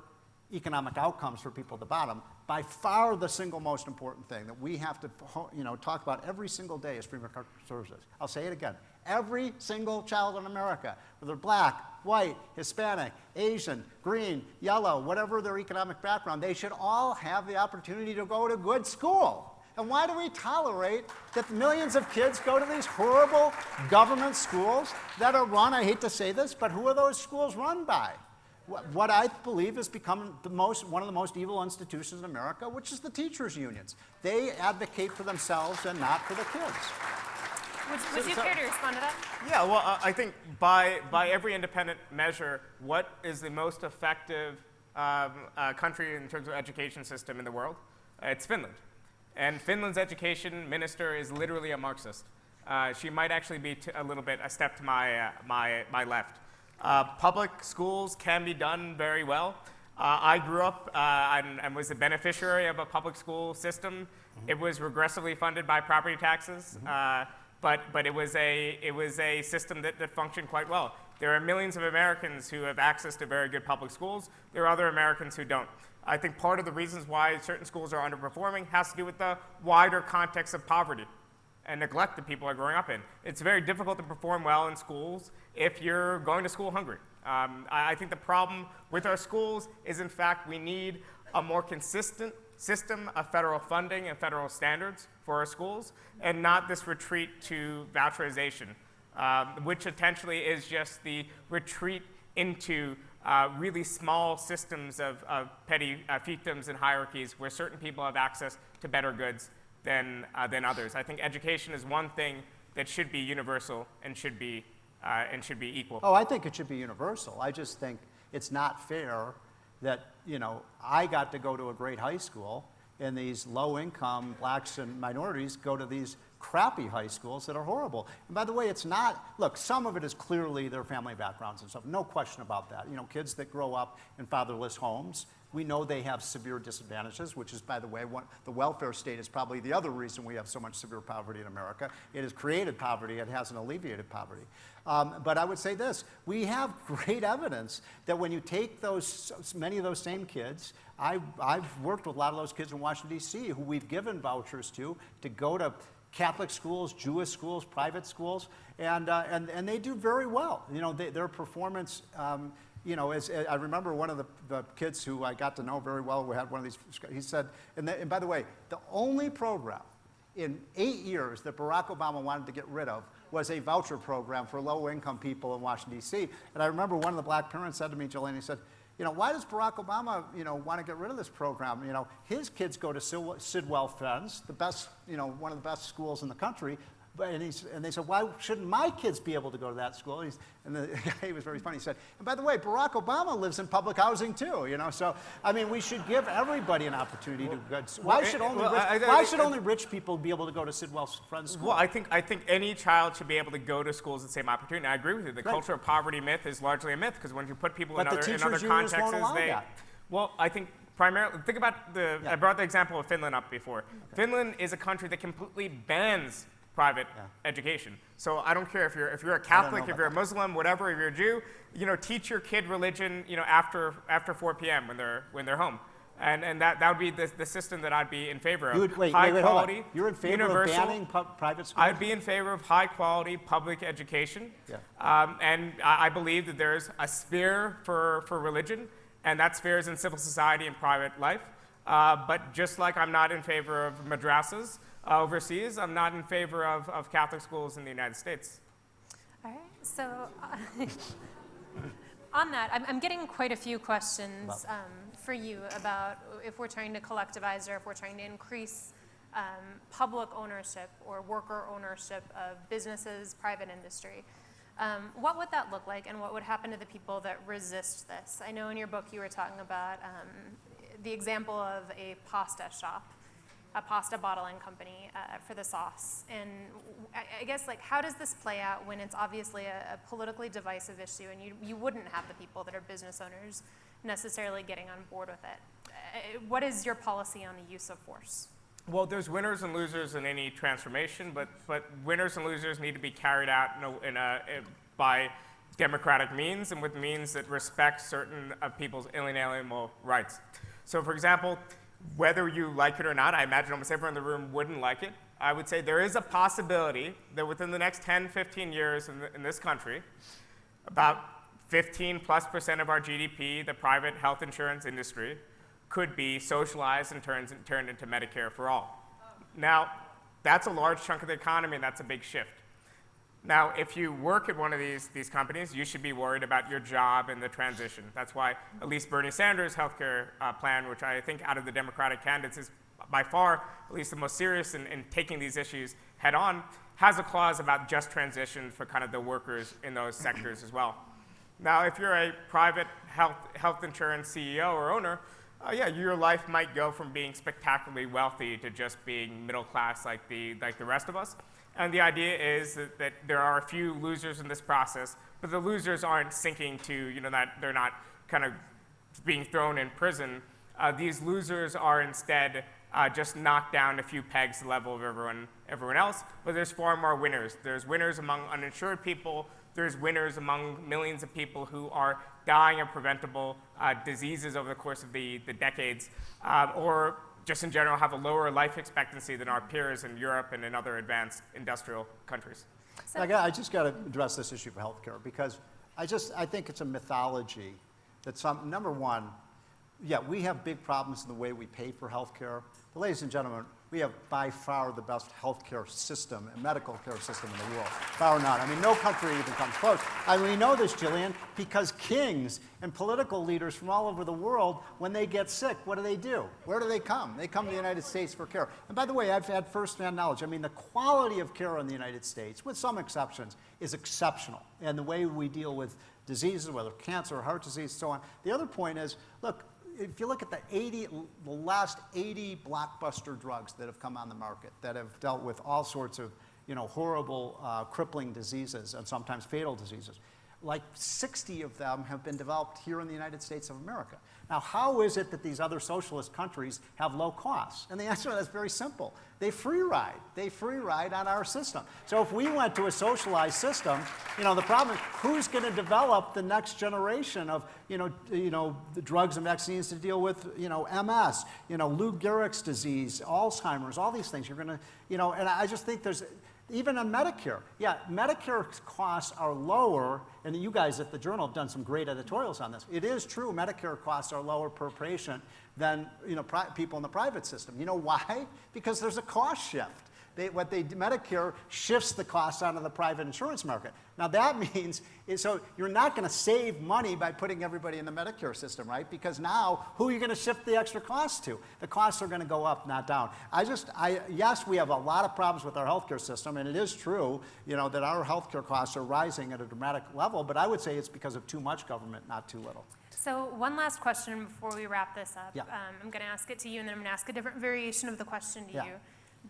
economic outcomes for people at the bottom, by far the single most important thing that we have to, you know, talk about every single day is freedom of services. I'll say it again. Every single child in America, whether black, white, Hispanic, Asian, green, yellow, whatever their economic background, they should all have the opportunity to go to good school. And why do we tolerate that millions of kids go to these horrible government schools that are run, I hate to say this, but who are those schools run by? What I believe has become one of the most evil institutions in America, which is the teachers' unions. They advocate for themselves and not for the kids. Would you care to respond to that? Yeah, well, I think by every independent measure, what is the most effective country in terms of education system in the world? It's Finland. And Finland's education minister is literally a Marxist. She might actually be a step to my left. Public schools can be done very well. I grew up and was a beneficiary of a public school system. Mm-hmm. It was regressively funded by property taxes, but it was a system that functioned quite well. There are millions of Americans who have access to very good public schools. There are other Americans who don't. I think part of the reasons why certain schools are underperforming has to do with the wider context of poverty and neglect that people are growing up in. It's very difficult to perform well in schools if you're going to school hungry. I think the problem with our schools is, in fact, we need a more consistent system of federal funding and federal standards for our schools, and not this retreat to voucherization, which potentially is just the retreat into really small systems of petty fiefdoms and hierarchies where certain people have access to better goods than others. I think education is one thing that should be universal and should be equal. Oh, I think it should be universal. I just think it's not fair that, you know, I got to go to a great high school and these low-income blacks and minorities go to these crappy high schools that are horrible. And by the way, it's not, look, some of it is clearly their family backgrounds and stuff, no question about that. You know, kids that grow up in fatherless homes, we know they have severe disadvantages, which is, by the way, the welfare state is probably the other reason we have so much severe poverty in America. It has created poverty, it hasn't alleviated poverty. But I would say this, we have great evidence that when you take many of those same kids, I've worked with a lot of those kids in Washington, D.C., who we've given vouchers to go to Catholic schools, Jewish schools, private schools, and they do very well. You know, their performance, you know, I remember one of the kids who I got to know very well, who had one of these, he said, and by the way, the only program in 8 years that Barack Obama wanted to get rid of was a voucher program for low-income people in Washington, D.C. And I remember one of the black parents said to me, Jillian, he said, you know, why does Barack Obama, you know, want to get rid of this program? You know, his kids go to Sidwell Friends, the best, you know, one of the best schools in the country. And they said, why shouldn't my kids be able to go to that school? And the guy was very funny. He said, and by the way, Barack Obama lives in public housing too, you know? So, I mean, we should give everybody an opportunity to go. Why should only rich people be able to go to Sidwell Friends School? Well, I think any child should be able to go to schools with the same opportunity. I agree with you. The culture of poverty myth is largely a myth, because when you put people in other contexts, well, I think primarily, think about I brought the example of Finland up before. Okay. Finland is a country that completely bans private education. So I don't care if you're a Catholic, if you're a Muslim, whatever, if you're a Jew, you know, teach your kid religion, you know, after 4 p.m. when they're home. And that would be the system that I'd be in favor of. Wait, hold on. You're in favor of banning private schools? I'd be in favor of high quality public education. Yeah. And I believe that there's a sphere for religion, and that sphere is in civil society and private life. But just like I'm not in favor of madrasas overseas, I'm not in favor of Catholic schools in the United States. All right, so on that, I'm getting quite a few questions for you about if we're trying to collectivize or if we're trying to increase public ownership or worker ownership of businesses, private industry. What would that look like, and what would happen to the people that resist this? I know in your book you were talking about the example of a pasta shop, a pasta bottling company for the sauce. And I guess, like, how does this play out when it's obviously a politically divisive issue, and you wouldn't have the people that are business owners necessarily getting on board with it? what is your policy on the use of force? Well, there's winners and losers in any transformation, but winners and losers need to be carried out by democratic means and with means that respect certain of people's inalienable rights. So for example, whether you like it or not, I imagine almost everyone in the room wouldn't like it. I would say there is a possibility that within the next 10, 15 years in this country, about 15+% of our GDP, the private health insurance industry, could be socialized and turned into Medicare for all. Now, that's a large chunk of the economy, and that's a big shift. Now, if you work at one of these companies, you should be worried about your job and the transition. That's why at least Bernie Sanders' healthcare plan, which I think out of the Democratic candidates is by far at least the most serious in taking these issues head on, has a clause about just transition for kind of the workers in those sectors as well. Now, if you're a private health insurance CEO or owner, yeah, your life might go from being spectacularly wealthy to just being middle class like the rest of us. And the idea is that there are a few losers in this process, but the losers aren't sinking to, that they're not kind of being thrown in prison. These losers are instead just knocked down a few pegs to the level of everyone else, but there's far more winners. There's winners among uninsured people. There's winners among millions of people who are dying of preventable diseases over the course of the decades, or just in general have a lower life expectancy than our peers in Europe and in other advanced industrial countries. So, I just got to address this issue for healthcare because I think it's a mythology that number one, yeah, we have big problems in the way we pay for healthcare. But ladies and gentlemen, we have by far the best healthcare system and medical care system in the world, far none. I mean, no country even comes close. And we know this, Jillian, because kings and political leaders from all over the world, when they get sick, what do? Where do they come? They come to the United States for care. And by the way, I've had firsthand knowledge. I mean, the quality of care in the United States, with some exceptions, is exceptional. And the way we deal with diseases, whether cancer or heart disease, so on. The other point is, look, if you look at the last 80 blockbuster drugs that have come on the market that have dealt with all sorts of horrible crippling diseases and sometimes fatal diseases, like 60 of them have been developed here in the United States of America. Now, how is it that these other socialist countries have low costs? And the answer to that is very simple. They free ride. They free ride on our system. So if we went to a socialized system, the problem is who's going to develop the next generation of, the drugs and vaccines to deal with, MS, Lou Gehrig's disease, Alzheimer's, all these things. You're going to, and I just think there's, even on Medicare, yeah, Medicare costs are lower, and you guys at the Journal have done some great editorials on this. It is true Medicare costs are lower per patient than people in the private system. You know why? Because there's a cost shift. Medicare shifts the costs onto the private insurance market. Now that means, so you're not going to save money by putting everybody in the Medicare system, right? Because now, who are you going to shift the extra costs to? The costs are going to go up, not down. Yes, we have a lot of problems with our healthcare system, and it is true, that our healthcare costs are rising at a dramatic level, but I would say it's because of too much government, not too little. So one last question before we wrap this up. Yeah. I'm going to ask it to you, and then I'm going to ask a different variation of the question to Yeah. you.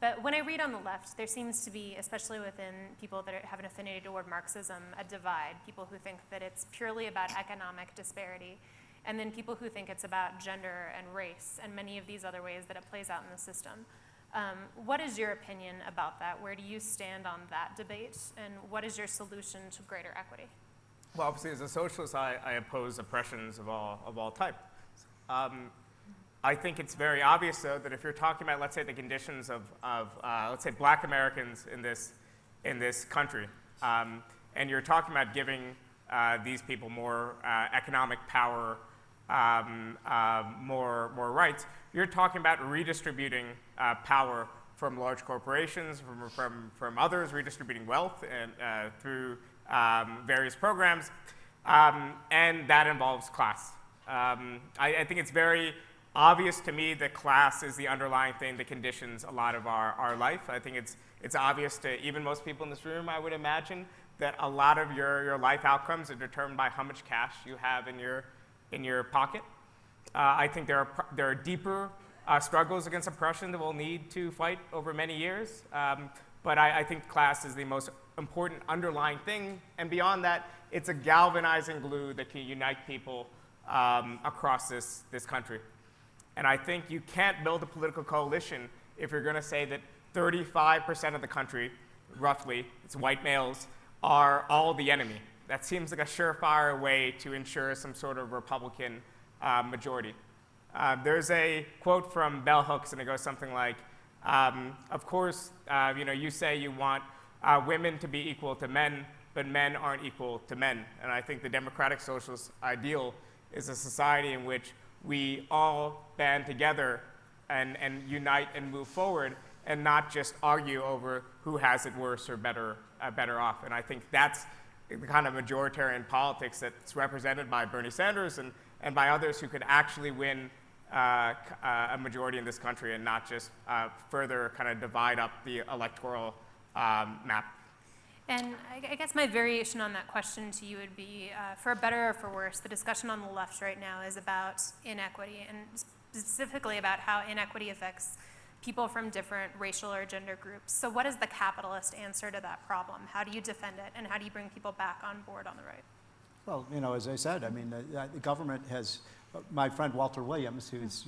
But when I read on the left, there seems to be, especially within people that have an affinity toward Marxism, a divide. People who think that it's purely about economic disparity, and then people who think it's about gender and race and many of these other ways that it plays out in the system. What is your opinion about that? Where do you stand on that debate? And what is your solution to greater equity? Well, obviously, as a socialist, I oppose oppressions of all type. I think it's very obvious, though, that if you're talking about, let's say, the conditions of let's say, Black Americans in this country, and you're talking about giving these people more economic power, more rights, you're talking about redistributing power from large corporations, from others, redistributing wealth and through various programs, and that involves class. I think it's very obvious to me that class is the underlying thing that conditions a lot of our life. I think it's obvious to even most people in this room, I would imagine, that a lot of your life outcomes are determined by how much cash you have in your pocket. I think there are deeper struggles against oppression that we'll need to fight over many years. But I think class is the most important underlying thing. And beyond that, it's a galvanizing glue that can unite people across this country. And I think you can't build a political coalition if you're going to say that 35% of the country, roughly, it's white males, are all the enemy. That seems like a surefire way to ensure some sort of Republican majority. There's a quote from Bell Hooks, and it goes something like, of course, you say you want women to be equal to men, but men aren't equal to men. And I think the democratic socialist ideal is a society in which we all band together and unite and move forward, and not just argue over who has it worse or better off. And I think that's the kind of majoritarian politics that's represented by Bernie Sanders and by others who could actually win a majority in this country and not just further kind of divide up the electoral map. And I guess my variation on that question to you would be, for better or for worse, the discussion on the left right now is about inequity, and specifically about how inequity affects people from different racial or gender groups. So what is the capitalist answer to that problem? How do you defend it, and how do you bring people back on board on the right? Well, as I said, I mean, the government has, my friend Walter Williams, who's,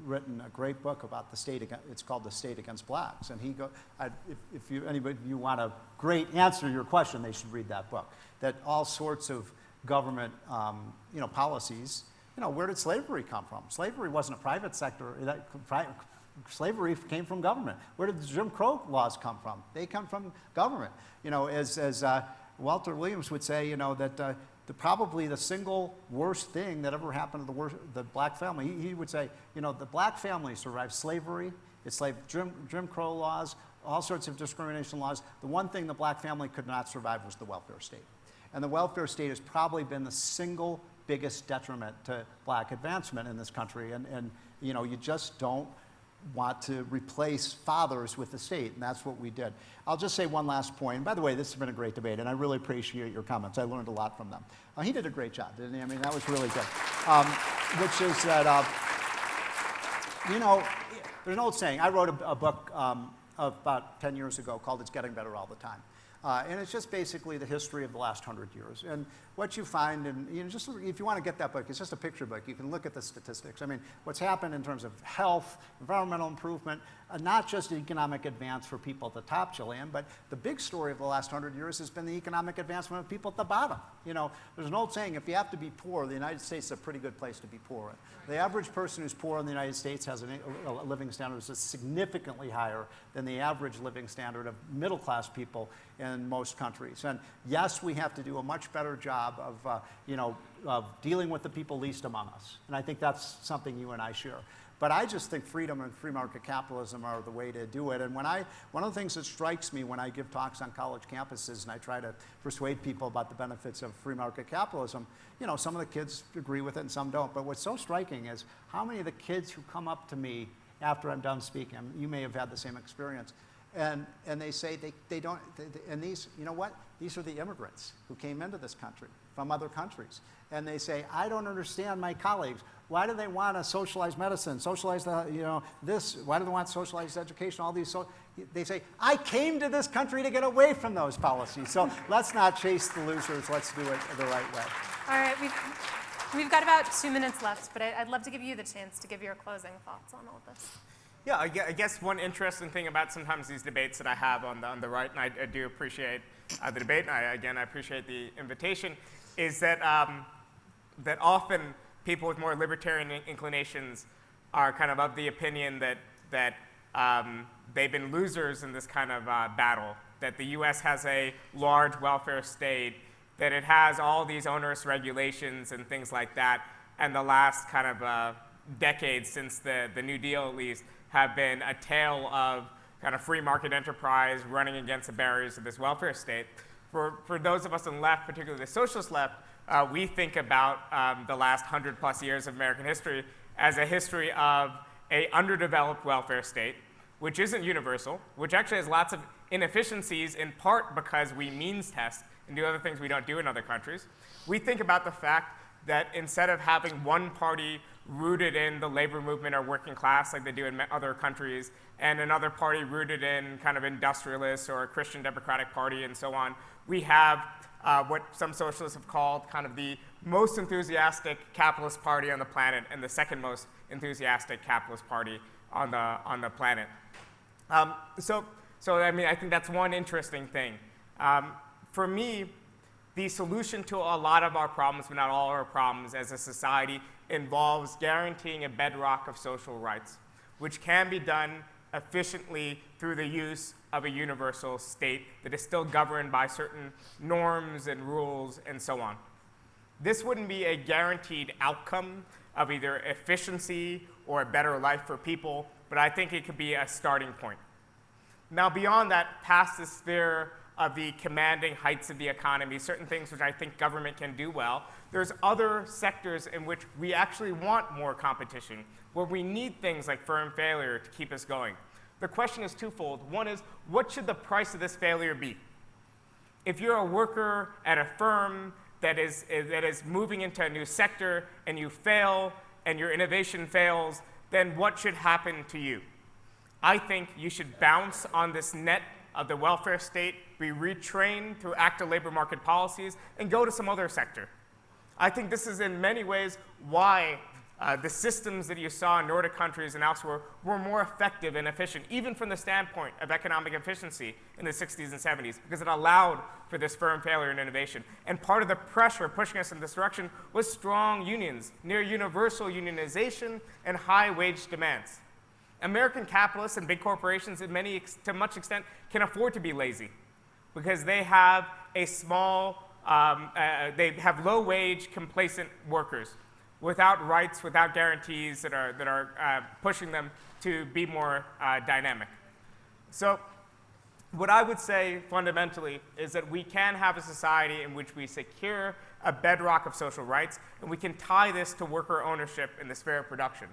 written a great book about the state, it's called The State Against Blacks, and he anybody you want a great answer to your question, they should read that book. That all sorts of government, policies, where did slavery come from? Slavery wasn't a private sector. Slavery came from government. Where did the Jim Crow laws come from? They come from government. As Walter Williams would say, that probably the single worst thing that ever happened to the black family, he would say, the black family survived slavery, Jim Crow laws, all sorts of discrimination laws. The one thing the black family could not survive was the welfare state. And the welfare state has probably been the single biggest detriment to black advancement in this country. And you just don't want to replace fathers with the state, and that's what we did. I'll just say one last point. And by the way, this has been a great debate, and I really appreciate your comments. I learned a lot from them. He did a great job, didn't he? I mean, that was really good. Which is that, there's an old saying. I wrote a book about 10 years ago called It's Getting Better All the Time. And it's just basically the history of the last 100 years. And what you find, and just if you want to get that book, it's just a picture book. You can look at the statistics. I mean, what's happened in terms of health, environmental improvement, not just economic advance for people at the top, Jillian, but the big story of the last 100 years has been the economic advancement of people at the bottom. There's an old saying, if you have to be poor, the United States is a pretty good place to be poor. The average person who's poor in the United States has a living standard that's significantly higher than the average living standard of middle-class people in most countries. And yes, we have to do a much better job of dealing with the people least among us. And I think that's something you and I share. But I just think freedom and free market capitalism are the way to do it. And one of the things that strikes me when I give talks on college campuses and I try to persuade people about the benefits of free market capitalism, some of the kids agree with it and some don't. But what's so striking is how many of the kids who come up to me after I'm done speaking, you may have had the same experience, and they say they don't, and these, these are the immigrants who came into this country from other countries. And they say, I don't understand my colleagues. Why do they want to socialize medicine, socialize this? Why do they want socialized education? All these, they say, I came to this country to get away from those policies. So let's not chase the losers. Let's do it the right way. All right, we've got about 2 minutes left, but I'd love to give you the chance to give your closing thoughts on all of this. Yeah, I guess one interesting thing about sometimes these debates that I have on the right, and I do appreciate the debate, and I appreciate the invitation, is that that often people with more libertarian inclinations are kind of the opinion that they've been losers in this kind of battle, that the U.S. has a large welfare state, that it has all these onerous regulations and things like that, and the last kind of decades since the New Deal at least have been a tale of kind of free market enterprise running against the barriers of this welfare state. For those of us on the left, particularly the socialist left, we think about the last 100+ years of American history as a history of an underdeveloped welfare state, which isn't universal, which actually has lots of inefficiencies in part because we means test and do other things we don't do in other countries. We think about the fact that instead of having one party rooted in the labor movement or working class like they do in other countries, and another party rooted in kind of industrialists or a Christian Democratic Party and so on, we have what some socialists have called kind of the most enthusiastic capitalist party on the planet and the second most enthusiastic capitalist party on the planet. So I mean, I think that's one interesting thing. For me, the solution to a lot of our problems, but not all our problems as a society, involves guaranteeing a bedrock of social rights, which can be done efficiently through the use of a universal state that is still governed by certain norms and rules and so on. This wouldn't be a guaranteed outcome of either efficiency or a better life for people, but I think it could be a starting point. Now, beyond that, past the sphere of the commanding heights of the economy, certain things which I think government can do well, there's other sectors in which we actually want more competition, where we need things like firm failure to keep us going. The question is twofold. One is, what should the price of this failure be? If you're a worker at a firm that is moving into a new sector and you fail and your innovation fails, then what should happen to you? I think you should bounce on this net of the welfare state, be retrained through active labor market policies, and go to some other sector. I think this is in many ways why the systems that you saw in Nordic countries and elsewhere were more effective and efficient, even from the standpoint of economic efficiency in the 60s and 70s, because it allowed for this firm failure and innovation. And part of the pressure pushing us in this direction was strong unions, near universal unionization, and high wage demands. American capitalists and big corporations, to much extent, can afford to be lazy because they have a small, they have low-wage, complacent workers without rights, without guarantees that are pushing them to be more dynamic. So what I would say fundamentally is that we can have a society in which we secure a bedrock of social rights, and we can tie this to worker ownership in the sphere of production.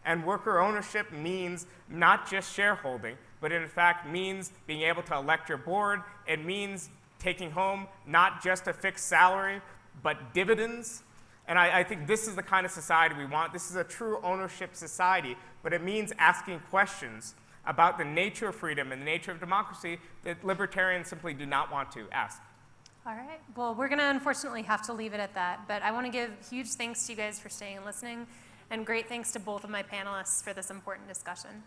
And worker ownership means not just shareholding, but in fact means being able to elect your board. It means taking home not just a fixed salary, but dividends. And I think this is the kind of society we want. This is a true ownership society, but it means asking questions about the nature of freedom and the nature of democracy that libertarians simply do not want to ask. All right, well, we're gonna unfortunately have to leave it at that, but I wanna give huge thanks to you guys for staying and listening, and great thanks to both of my panelists for this important discussion.